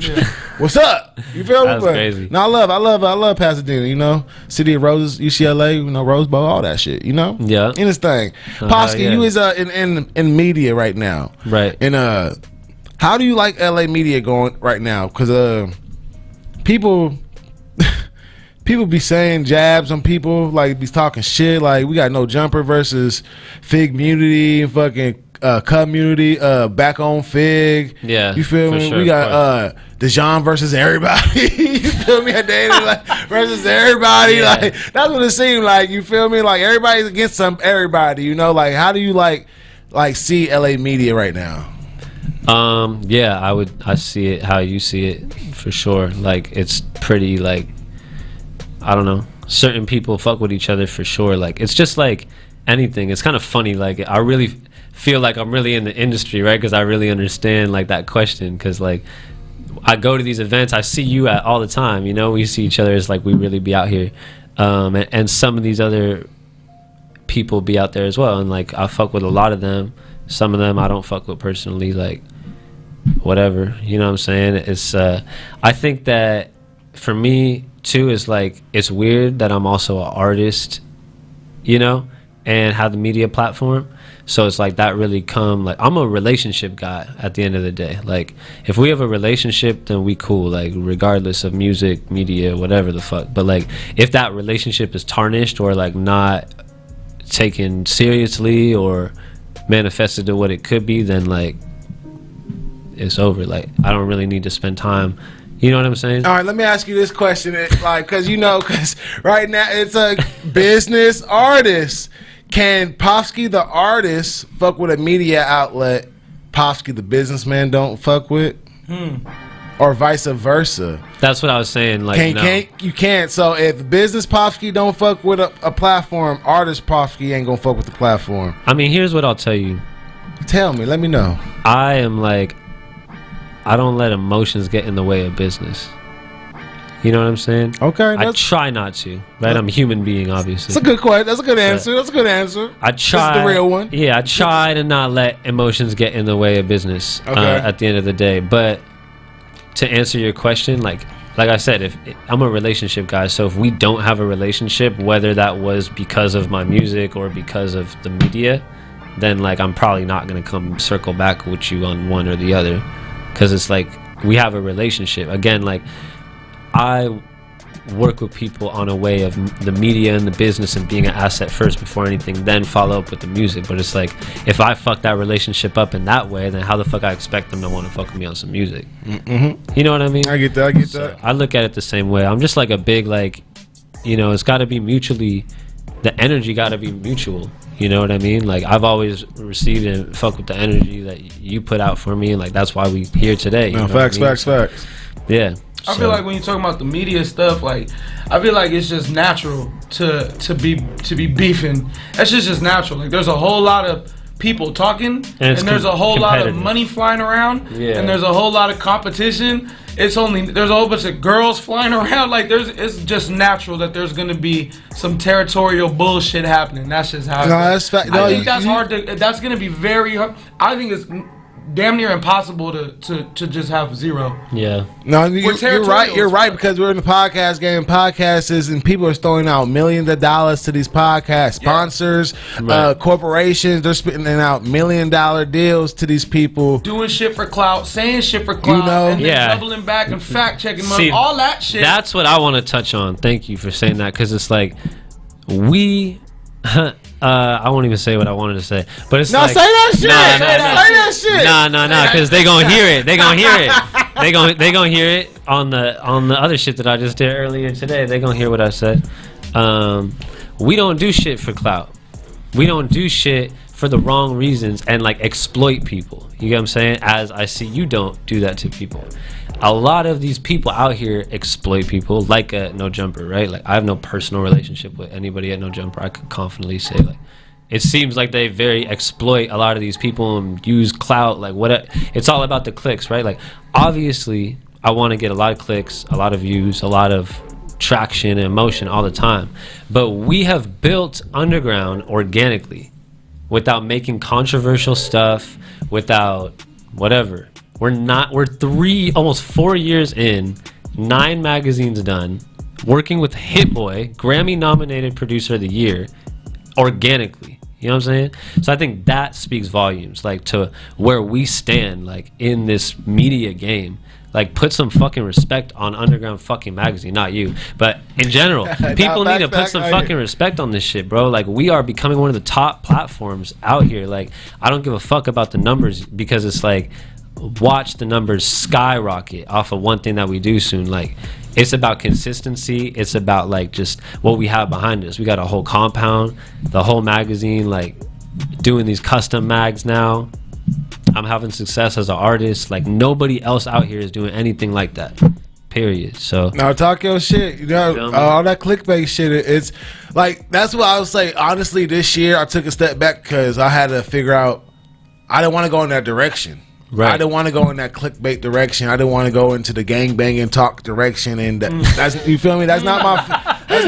[SPEAKER 2] what's up? You feel me?
[SPEAKER 6] That's crazy.
[SPEAKER 2] No, I love Pasadena. You know, City of Roses, UCLA. You know, Rose Bowl, all that shit. You know.
[SPEAKER 6] Yeah.
[SPEAKER 2] In this thing, Pofsky, you is in media right now.
[SPEAKER 6] Right.
[SPEAKER 2] And how do you like LA media going right now? Because people be saying jabs on people, like be talking shit. Like we got No Jumper versus Fig Munity and fucking Community back on Fig.
[SPEAKER 6] Yeah,
[SPEAKER 2] you feel me?
[SPEAKER 6] Sure,
[SPEAKER 2] we got Dijon versus everybody. You feel me? Versus everybody. Yeah. Like that's what it seemed like. You feel me? Like everybody's against everybody. You know? Like how do you like see LA media right now?
[SPEAKER 6] Yeah, I see it how you see it for sure. Like it's pretty like I don't know. Certain people fuck with each other for sure. Like it's just like anything. It's kind of funny. Like I really feel like I'm really in the industry, right? Because I really understand like that question. Because like I go to these events, I see you at all the time. You know, we see each other. It's like we really be out here, and some of these other people be out there as well. And like I fuck with a lot of them. Some of them I don't fuck with personally. Like whatever, you know what I'm saying? It's I think that for me too is like it's weird that I'm also an artist, you know, and have the media platform. So it's like that really come, like, I'm a relationship guy at the end of the day. Like, if we have a relationship, then we cool, like, regardless of music, media, whatever the fuck. But like, if that relationship is tarnished or like not taken seriously or manifested to what it could be, then like it's over. Like, I don't really need to spend time. You know what I'm saying?
[SPEAKER 2] All right, let me ask you this question. Like, because right now it's a business artist. Can Pofsky the artist fuck with a media outlet Pofsky the businessman don't fuck with? Or vice versa?
[SPEAKER 6] That's what I was saying. Like,
[SPEAKER 2] you can't. So if business Pofsky don't fuck with a platform, artist Pofsky ain't gonna fuck with the platform.
[SPEAKER 6] I mean, here's what I'll tell you.
[SPEAKER 2] Tell me. Let me know.
[SPEAKER 6] I am like, I don't let emotions get in the way of business. You know what I'm saying?
[SPEAKER 2] Okay.
[SPEAKER 6] I try not to. Right? I'm a human being, obviously.
[SPEAKER 2] That's a good question. That's a good answer. That's a good answer.
[SPEAKER 6] I try.
[SPEAKER 2] This is the real one.
[SPEAKER 6] Yeah, I try to not let emotions get in the way of business.
[SPEAKER 2] Okay.
[SPEAKER 6] At the end of the day, but to answer your question, like I said, I'm a relationship guy, so if we don't have a relationship, whether that was because of my music or because of the media, then like I'm probably not gonna come circle back with you on one or the other, because it's like we have a relationship. Again, like, I work with people on a way of the media and the business and being an asset first before anything, then follow up with the music. But it's like, if I fuck that relationship up in that way, then how the fuck I expect them to want to fuck with me on some music? You know what I mean?
[SPEAKER 2] I get that.
[SPEAKER 6] I look at it the same way. I'm just like a big, like, you know, it's got to be mutually, the energy got to be mutual. You know what I mean? Like, I've always received and fuck with the energy that you put out for me, and like that's why we here today.
[SPEAKER 2] No, facts.
[SPEAKER 6] Yeah.
[SPEAKER 7] I feel like when you talk about the media stuff, like, I feel like it's just natural to be beefing. That's just natural. Like, there's a whole lot of people talking, and there's a whole lot of money flying around, and there's a whole lot of competition. There's a whole bunch of girls flying around. Like, it's just natural that there's gonna be some territorial bullshit happening. That's just how.
[SPEAKER 2] That's fact.
[SPEAKER 7] I think that's hard to. That's gonna be very hard. I think it's damn near impossible to just have zero.
[SPEAKER 6] Yeah.
[SPEAKER 2] No, you're right. You're right, because we're in the podcast game. Podcasts and people are throwing out millions of dollars to these podcasts. Sponsors, corporations, they're spitting out $1 million deals to these people.
[SPEAKER 7] Doing shit for clout, saying shit for clout,
[SPEAKER 2] you know,
[SPEAKER 7] and then doubling back and fact checking money, all that shit.
[SPEAKER 6] That's what I want to touch on. Thank you for saying that, because it's like I won't even say what I wanted to say, but it's like,
[SPEAKER 2] say that shit. Say that shit.
[SPEAKER 6] Because they gonna hear it. They gonna hear it on the other shit that I just did earlier today. They gonna hear what I said. We don't do shit for clout. We don't do shit for the wrong reasons and like exploit people. You get what I'm saying? As I see you don't do that to people. A lot of these people out here exploit people, like at No Jumper, right? Like, I have no personal relationship with anybody at No Jumper. I could confidently say, like, it seems like they very exploit a lot of these people and use clout, like, it's all about the clicks, right? Like, obviously, I want to get a lot of clicks, a lot of views, a lot of traction and emotion all the time. But we have built UndrGrnd organically, without making controversial stuff, without whatever. We're almost 4 years in, 9 magazines done, working with Hit Boy, Grammy nominated producer of the year, organically. You know what I'm saying? So I think that speaks volumes, like, to where we stand, like, in this media game. Like, put some fucking respect on UndrGrnd fucking magazine. Not you, but in general, people need to put some fucking respect on this shit, bro. Like, we are becoming one of the top platforms out here. Like, I don't give a fuck about the numbers, because it's like, watch the numbers skyrocket off of one thing that we do soon. Like, it's about consistency. It's about, like, just what we have behind us. We got a whole compound, the whole magazine, like, doing these custom mags now. I'm having success as an artist. Like, nobody else out here is doing anything like that, period. So
[SPEAKER 2] now talk your shit. You know, all that clickbait shit, it's like, that's what I would say. Honestly, this year I took a step back because I had to figure out, I didn't want to go in that direction. Right. I didn't want to go in that clickbait direction. I didn't want to go into the gangbanging talk direction, and that's, you feel me? That's not my that's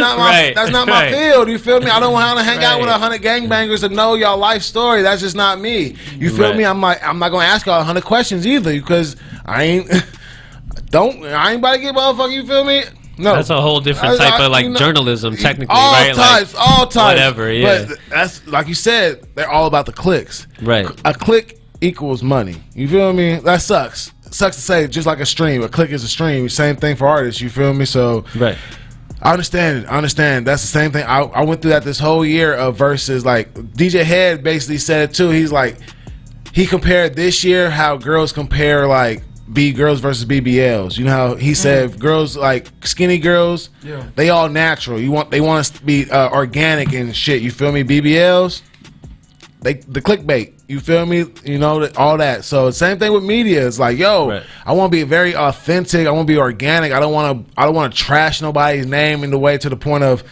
[SPEAKER 2] not my field. You feel me? I don't want to hang out with 100 gangbangers to know y'all life story. That's just not me. You feel me? I'm not gonna ask y'all 100 questions either, because I ain't about to get motherfucker. You feel me? No,
[SPEAKER 6] that's a whole different type of like journalism, technically,
[SPEAKER 2] all
[SPEAKER 6] right?
[SPEAKER 2] Types,
[SPEAKER 6] like,
[SPEAKER 2] all types,
[SPEAKER 6] whatever. Yeah,
[SPEAKER 2] but that's like you said, they're all about the clicks.
[SPEAKER 6] Right.
[SPEAKER 2] A click equals money. You feel me? That sucks. Sucks to say, just like a stream. A click is a stream. Same thing for artists. You feel me? So
[SPEAKER 6] right.
[SPEAKER 2] I understand. That's the same thing. I went through that this whole year of verses. Like DJ Head basically said it too. He's like, he compared this year how girls compare like girls versus BBLs. You know how he said girls like skinny girls, they all natural. They want us to be organic and shit. You feel me? BBLs, the clickbait. You feel me? You know, all that. So same thing with media. It's like, yo, I want to be very authentic. I want to be organic. I don't want to trash nobody's name in the way to the point of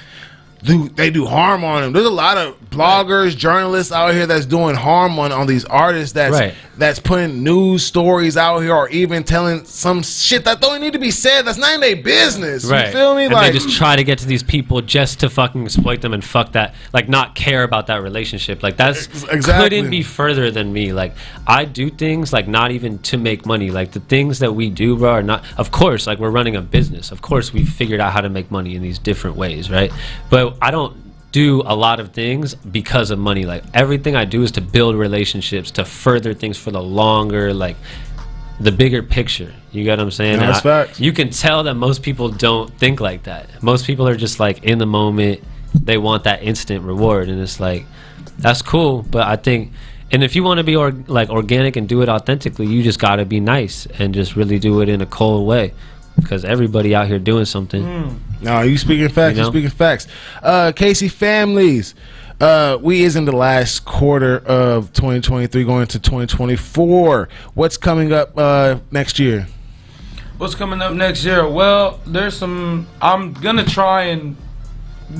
[SPEAKER 2] they do harm on them. There's a lot of bloggers, journalists out here that's doing harm on these artists that's putting news stories out here, or even telling some shit that don't need to be said. That's not in their business.
[SPEAKER 6] Right.
[SPEAKER 2] You feel me?
[SPEAKER 6] And
[SPEAKER 2] like
[SPEAKER 6] they just try to get to these people just to fucking exploit them and fuck that, like not care about that relationship. Like that's couldn't be further than me. Like I do things like not even to make money. Like the things that we do, bro, are not. Of course, like we're running a business. Of course, we figured out how to make money in these different ways, right? But I don't do a lot of things because of money. Like everything I do is to build relationships, to further things for the longer, like the bigger picture. You get what I'm saying?
[SPEAKER 2] No, that's facts.
[SPEAKER 6] You can tell that most people don't think like that. Most people are just like in the moment. They want that instant reward, and it's like that's cool. But I think, and if you want to be organic and do it authentically, you just got to be nice and just really do it in a cold way. Because everybody out here doing something.
[SPEAKER 2] No, you speaking facts. You speaking facts. Kacey Families. We is in the last quarter of 2023, going into 2024. What's coming up next year?
[SPEAKER 7] What's coming up next year? Well, there's some. I'm gonna try and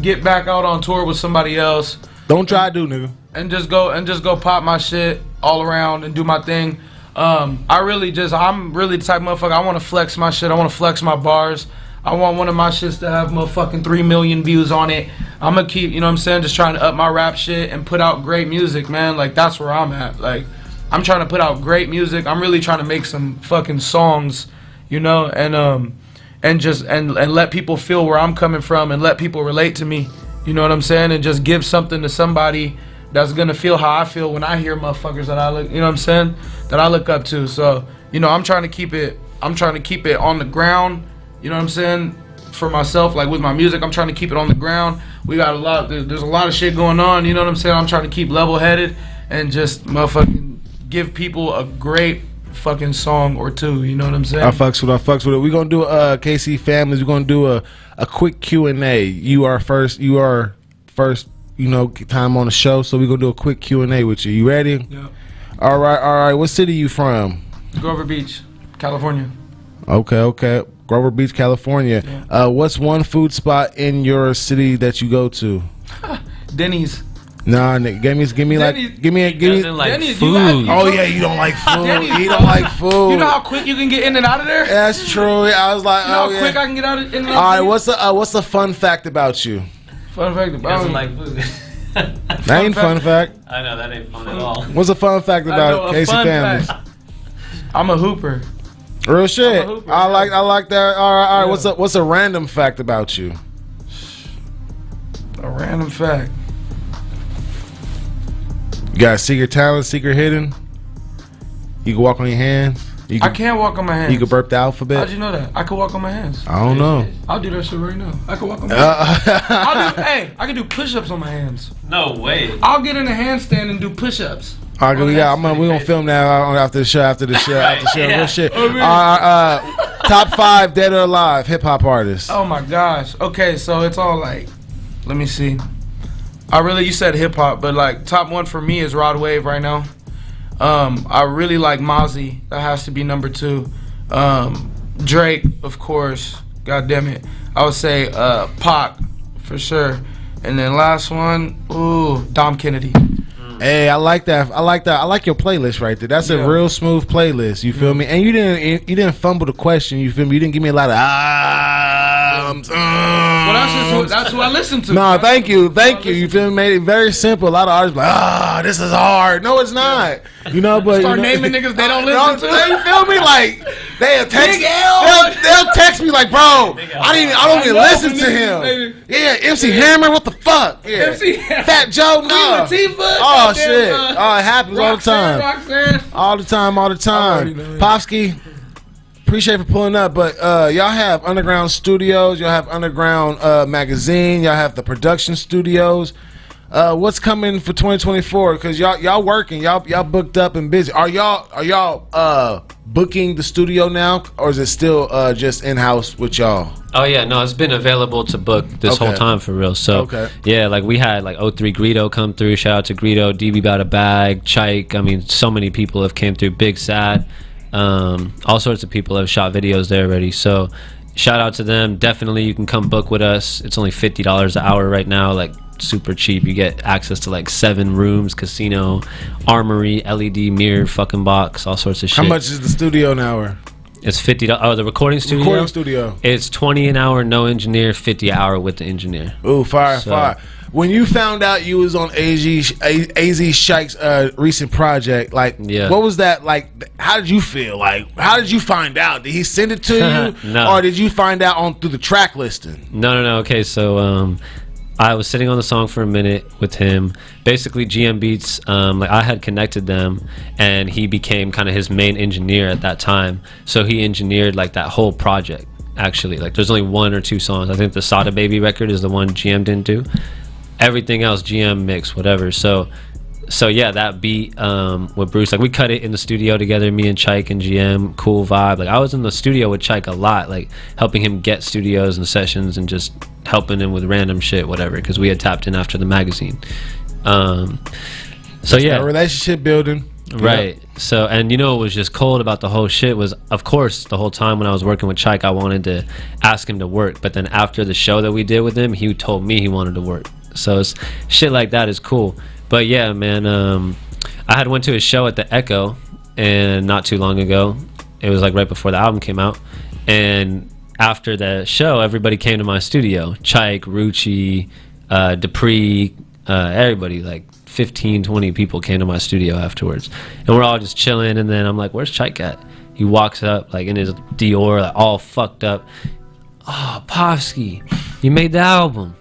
[SPEAKER 7] get back out on tour with somebody else.
[SPEAKER 2] Don't try to do, nigga.
[SPEAKER 7] And just go pop my shit all around and do my thing. I'm really the type of motherfucker. I want to flex my shit. I want to flex my bars. I want one of my shits to have motherfucking 3 million views on it. I'm gonna keep, you know what I'm saying, just trying to up my rap shit and put out great music, man. Like that's where I'm at. Like I'm trying to put out great music. I'm really trying to make some fucking songs, you know, and just let people feel where I'm coming from and let people relate to me. You know what I'm saying? And just give something to somebody that's gonna feel how I feel when I hear motherfuckers that I look, you know what I'm saying, that I look up to. So, you know, I'm trying to keep it on the ground, you know what I'm saying, for myself, like with my music. I'm trying to keep it on the ground. There's a lot of shit going on, you know what I'm saying. I'm trying to keep level headed and just motherfucking give people a great fucking song or two, you know what I'm saying.
[SPEAKER 2] I fucks with it. We're gonna do Kacey Families. We're gonna do a quick Q&A. You are first, you know, time on the show, so we're gonna do a quick Q&A with you. You ready?
[SPEAKER 7] Yeah.
[SPEAKER 2] All right. What city you from?
[SPEAKER 7] Grover Beach, California.
[SPEAKER 2] Okay. Grover Beach, California.
[SPEAKER 7] Yeah.
[SPEAKER 2] What's one food spot in your city that you go to?
[SPEAKER 7] Denny's.
[SPEAKER 2] Nah, Nick, give me
[SPEAKER 6] Denny's,
[SPEAKER 2] food. Oh yeah, you don't like food. You don't like food.
[SPEAKER 7] You know how quick you can get in and out of there?
[SPEAKER 2] That's true. I was like,
[SPEAKER 7] you know how quick I can get out in and out.
[SPEAKER 2] All right, what's a fun fact about you?
[SPEAKER 7] Fun fact about me.
[SPEAKER 6] Like food.
[SPEAKER 2] That ain't fun fact.
[SPEAKER 6] I know that ain't fun at all.
[SPEAKER 2] What's a fun fact about Kacey Families?
[SPEAKER 7] I'm a hooper.
[SPEAKER 2] Real shit.
[SPEAKER 7] Hooper,
[SPEAKER 2] I like that. All right. Yeah. What's a random fact about you?
[SPEAKER 7] A random fact.
[SPEAKER 2] You got a secret talent, secret hidden? You can walk on your hands?
[SPEAKER 7] I can't walk on my hands.
[SPEAKER 2] You can burp the alphabet?
[SPEAKER 7] How'd you know that? I can walk on my hands.
[SPEAKER 2] I don't know.
[SPEAKER 7] I'll do that shit right now. I can walk on my hands. I can do push-ups on my hands.
[SPEAKER 6] No way.
[SPEAKER 7] I'll get in a handstand and do push-ups.
[SPEAKER 2] All right, we're gonna film now after the show.
[SPEAKER 6] Yeah.
[SPEAKER 2] Real shit. Top 5 dead or alive hip hop artists.
[SPEAKER 7] Oh my gosh. Okay, so it's all like, let me see. You said hip hop, but like top 1 for me is Rod Wave right now. I really like Mozzie. That has to be number 2. Drake, of course. God damn it. I would say Pac for sure. And then last one, Dom Kennedy.
[SPEAKER 2] Hey, I like that. I like your playlist right there. That's a real smooth playlist. You feel me? And you didn't fumble the question. You feel me? You didn't give me a lot of
[SPEAKER 7] Well, that's who I listen to.
[SPEAKER 2] No, thank you. You feel me? Made it very simple. A lot of artists like, this is hard. No, it's not. You know, but
[SPEAKER 7] start naming niggas they don't listen to.
[SPEAKER 2] You feel me? Like they'll text text me like, bro, I don't even listen to him. Yeah, MC Hammer, what the fuck? Yeah.
[SPEAKER 7] MC Hammer.
[SPEAKER 2] Fat Joe, no. Oh shit. Oh, it happens all the time.
[SPEAKER 7] Roxanne.
[SPEAKER 2] All the time. Pofsky, appreciate for pulling up, but y'all have Underground Studios, y'all have Underground Magazine, y'all have the production studios. What's coming for 2024? Because y'all working, y'all booked up and busy. Are y'all booking the studio now, or is it still just in house with y'all?
[SPEAKER 6] Oh yeah, no, it's been available to book this whole time for real. So yeah, like we had like 03 Greedo come through. Shout out to Greedo, DB Got a Bag, Chike. I mean, so many people have came through. Big Sad, all sorts of people have shot videos there already. So shout out to them. Definitely, you can come book with us. It's only $50 an hour right now. Like super cheap. You get access to like 7 rooms, casino, armory, LED mirror, fucking box, all sorts of shit.
[SPEAKER 2] How much is the studio an hour?
[SPEAKER 6] It's $50. Oh, the recording studio.
[SPEAKER 2] Recording studio.
[SPEAKER 6] It's $20 an hour, no engineer. $50 an hour with the engineer.
[SPEAKER 2] Ooh, fire. When you found out you was on AZ Shike's recent project, like, what was that like? How did you feel? Like, how did you find out? Did he send it to you,
[SPEAKER 6] No.
[SPEAKER 2] or did you find out through the track listing?
[SPEAKER 6] No. Okay, so I was sitting on the song for a minute with him. Basically, GM Beats, like I had connected them, and he became kind of his main engineer at that time. So he engineered like that whole project. Actually, like there's only 1 or 2 songs. I think the Sada Baby record is the one GM didn't do. Everything else GM mixed, whatever. So yeah, that beat with Bruce, like we cut it in the studio together, me and Chike and GM, cool vibe. Like I was in the studio with Chike a lot, like helping him get studios and sessions and just helping him with random shit, whatever, because we had tapped in after the magazine. So yeah,
[SPEAKER 2] relationship building.
[SPEAKER 6] Right. Yep. So, and you know what was just cold about the whole shit was, of course, the whole time when I was working with Chike, I wanted to ask him to work. But then after the show that we did with him, he told me he wanted to work. So it's, shit like that is cool. But yeah, man, I had went to a show at the Echo, and not too long ago. It was like right before the album came out. And after the show, everybody came to my studio. Chike, Rucci, Dupree, everybody, like 15, 20 people came to my studio afterwards. And we're all just chilling, and then I'm like, where's Chike at? He walks up, like in his Dior, like, all fucked up. Oh, Pofsky, you made the album.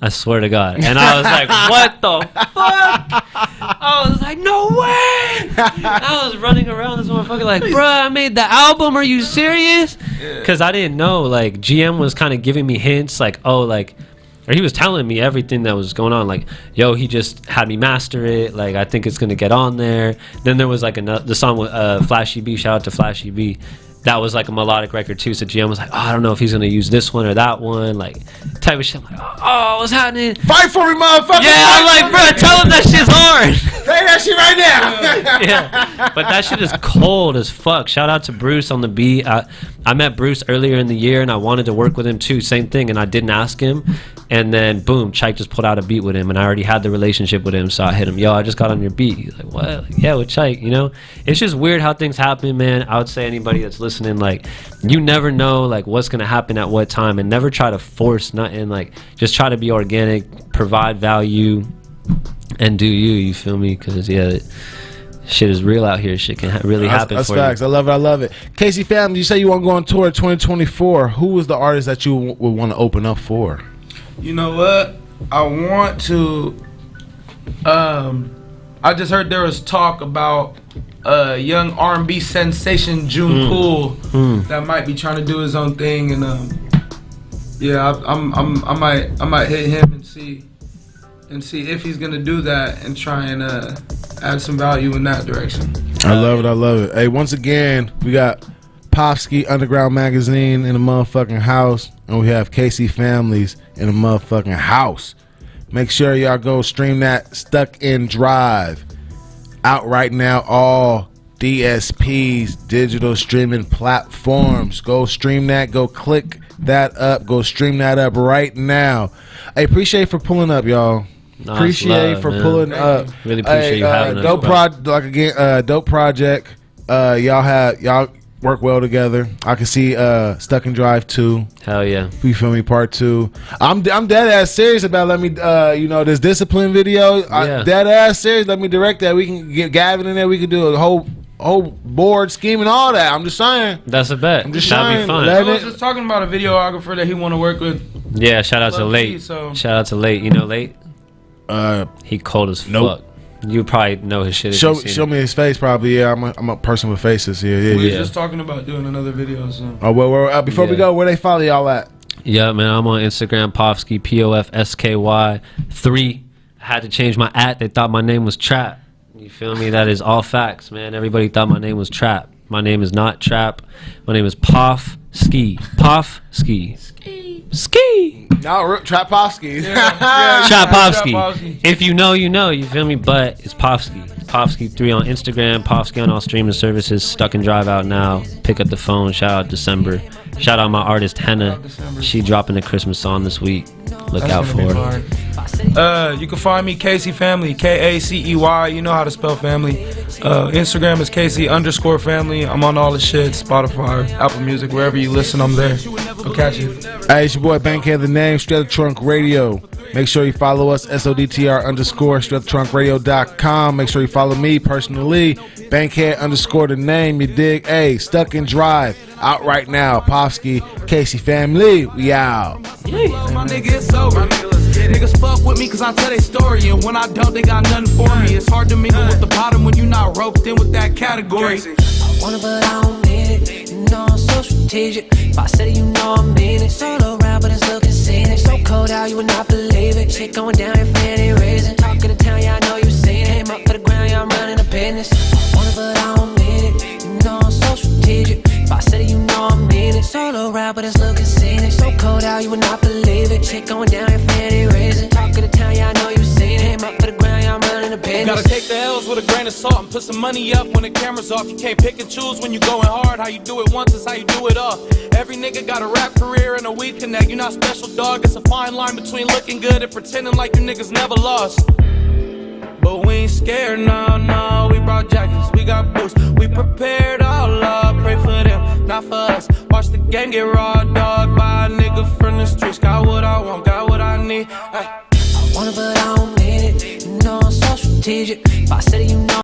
[SPEAKER 6] I swear to God. And I was like, what the fuck? I was like, no way. I was running around this motherfucker like, bruh, I made the album. Are you serious? Because I didn't know. Like, GM was kind of giving me hints, like, oh, like, or he was telling me everything that was going on. Like, yo, he just had me master it. Like, I think it's going to get on there. Then there was like the song with Flashy B. Shout out to Flashy B. That was like a melodic record too. So GM was like, oh, I don't know if he's gonna use this one or that one, like type of shit. I'm like, oh, what's happening?
[SPEAKER 2] Fight for me, motherfucker!
[SPEAKER 6] Yeah, I'm like, bro, tell him that shit's hard.
[SPEAKER 2] Say that shit right now.
[SPEAKER 6] Yeah, but that shit is cold as fuck. Shout out to Bruce on the beat. I met Bruce earlier in the year, and I wanted to work with him too. Same thing, and I didn't ask him. And then boom, Chike just pulled out a beat with him, and I already had the relationship with him, so I hit him. Yo, I just got on your beat. He's like, what? Like, yeah, with Chike, you know. It's just weird how things happen, man. I would say anybody that's listening, like, you never know like what's gonna happen at what time, and never try to force nothing. Like, just try to be organic, provide value, and do you. You feel me? Because yeah, shit is real out here. Shit can really happen.
[SPEAKER 2] That's
[SPEAKER 6] for
[SPEAKER 2] facts.
[SPEAKER 6] you.
[SPEAKER 2] I love it. Kacey Family, you say you want to go on tour 2024. Who was the artist that you would want to open up for?
[SPEAKER 7] You know what? I want to. I just heard there was talk about young R&B sensation June Poole that might be trying to do his own thing, and yeah, I might hit him and see if he's gonna do that and try and add some value in that direction.
[SPEAKER 2] I love it. Hey, once again, we got Pofsky Underground Magazine in the motherfucking house, and we have Kacey Families in the motherfucking house. Make sure y'all go stream that Stuck in Drive. Out right now, all DSPs, digital streaming platforms. Go stream that. Go click that up. Go stream that up right now. I appreciate for pulling up, y'all.
[SPEAKER 6] No,
[SPEAKER 2] appreciate
[SPEAKER 6] love,
[SPEAKER 2] for
[SPEAKER 6] man.
[SPEAKER 2] pulling up.
[SPEAKER 6] Really appreciate you having us.
[SPEAKER 2] Dope project. Y'all work well together. I can see Stuck in Drive 2.
[SPEAKER 6] Hell yeah.
[SPEAKER 2] You feel me? Part 2. I'm dead ass serious about let me this discipline video.
[SPEAKER 6] Yeah.
[SPEAKER 2] Dead ass serious. Let me direct that. We can get Gavin in there. We can do a whole whole board scheming, all that. I'm just saying.
[SPEAKER 6] That's a bet.
[SPEAKER 2] I'm just
[SPEAKER 6] That'd
[SPEAKER 2] saying.
[SPEAKER 6] be fun.
[SPEAKER 7] I was just talking about a videographer that he want to work with.
[SPEAKER 6] Yeah, shout out to Late.
[SPEAKER 7] So.
[SPEAKER 6] Shout out to Late. You know Late? He cold as
[SPEAKER 2] nope.
[SPEAKER 6] fuck. You probably know his shit.
[SPEAKER 2] Show me his face, probably. Yeah, I'm a person with faces. Yeah.
[SPEAKER 7] We were just talking about doing another video. So.
[SPEAKER 2] Oh well. Before we go, where they follow y'all at?
[SPEAKER 6] Yeah, man. I'm on Instagram, Pofsky, Pofsky 3. I had to change my @ They thought my name was Trap. You feel me? That is all facts, man. Everybody thought my name was Trap. My name is not Trap. My name is Pofsky. Pofsky. Ski.
[SPEAKER 2] No, Trap Pofsky.
[SPEAKER 6] Trap Pofsky. If you know, you know. You feel me? But it's Pofsky. Pofsky 3 on Instagram. Pofsky on all streaming services. Stuck and Drive out now. Pick up the phone. Shout out December. Shout out my artist Henna. She dropping a Christmas song this week. Look out for her.
[SPEAKER 7] You can find me Kacey Family, Kacey. You know how to spell family. Instagram is Kacey_family. I'm on all the shit, Spotify, Apple Music, wherever you listen, I'm there. I'll catch you.
[SPEAKER 2] Hey, it's your boy Bankhead. The name Straight the Trunk Radio. Make sure you follow us SODTR _StraightTheTrunkRadio.com. Make sure you follow me personally Bankhead _ the name. You dig? Hey, Stuck and Drive out right now. Pofsky, Kacey Family. We out.
[SPEAKER 4] My nigga, it's over. Niggas fuck with me cause I tell they story, and when I don't, they got nothing for me. It's hard to mingle with the bottom when you not roped in with that category.
[SPEAKER 3] I wanna, but I don't need it. You know I'm so strategic. If I said it, you know I mean it. Solo around, but it's looking scenic. So cold out, you would not believe it. Shit going down, your fanny raising. Talk of the town, yeah, I know you seen it. Aim up for the ground, yeah, I'm running a business. I wanna, but I don't need it. You know I'm so strategic. If I said it, you know I mean it. Solo around, but it's looking scenic. So cold out, you would not believe it. Shit going down, your fanny raising. Talk of the town, yeah, I know you seen it. Aim up for the ground, yeah, I'm running a business.
[SPEAKER 4] Gotta take the L's with a grain of salt and put some money up when the camera's off. You can't pick and choose when you going hard. How you do it once is how you do it all. Every nigga got a rap career and a weed connect. You not special, dog. It's a fine line between looking good and pretending like you niggas never lost. But we ain't scared, no. We brought jackets, we got boots. We prepared all up. Pray for them, not for us. Watch the game get raw, dog. By a nigga from the streets. Got what I want, got what I need.
[SPEAKER 3] I wanna, but I don't need it. You know I'm so strategic. If I said it, you know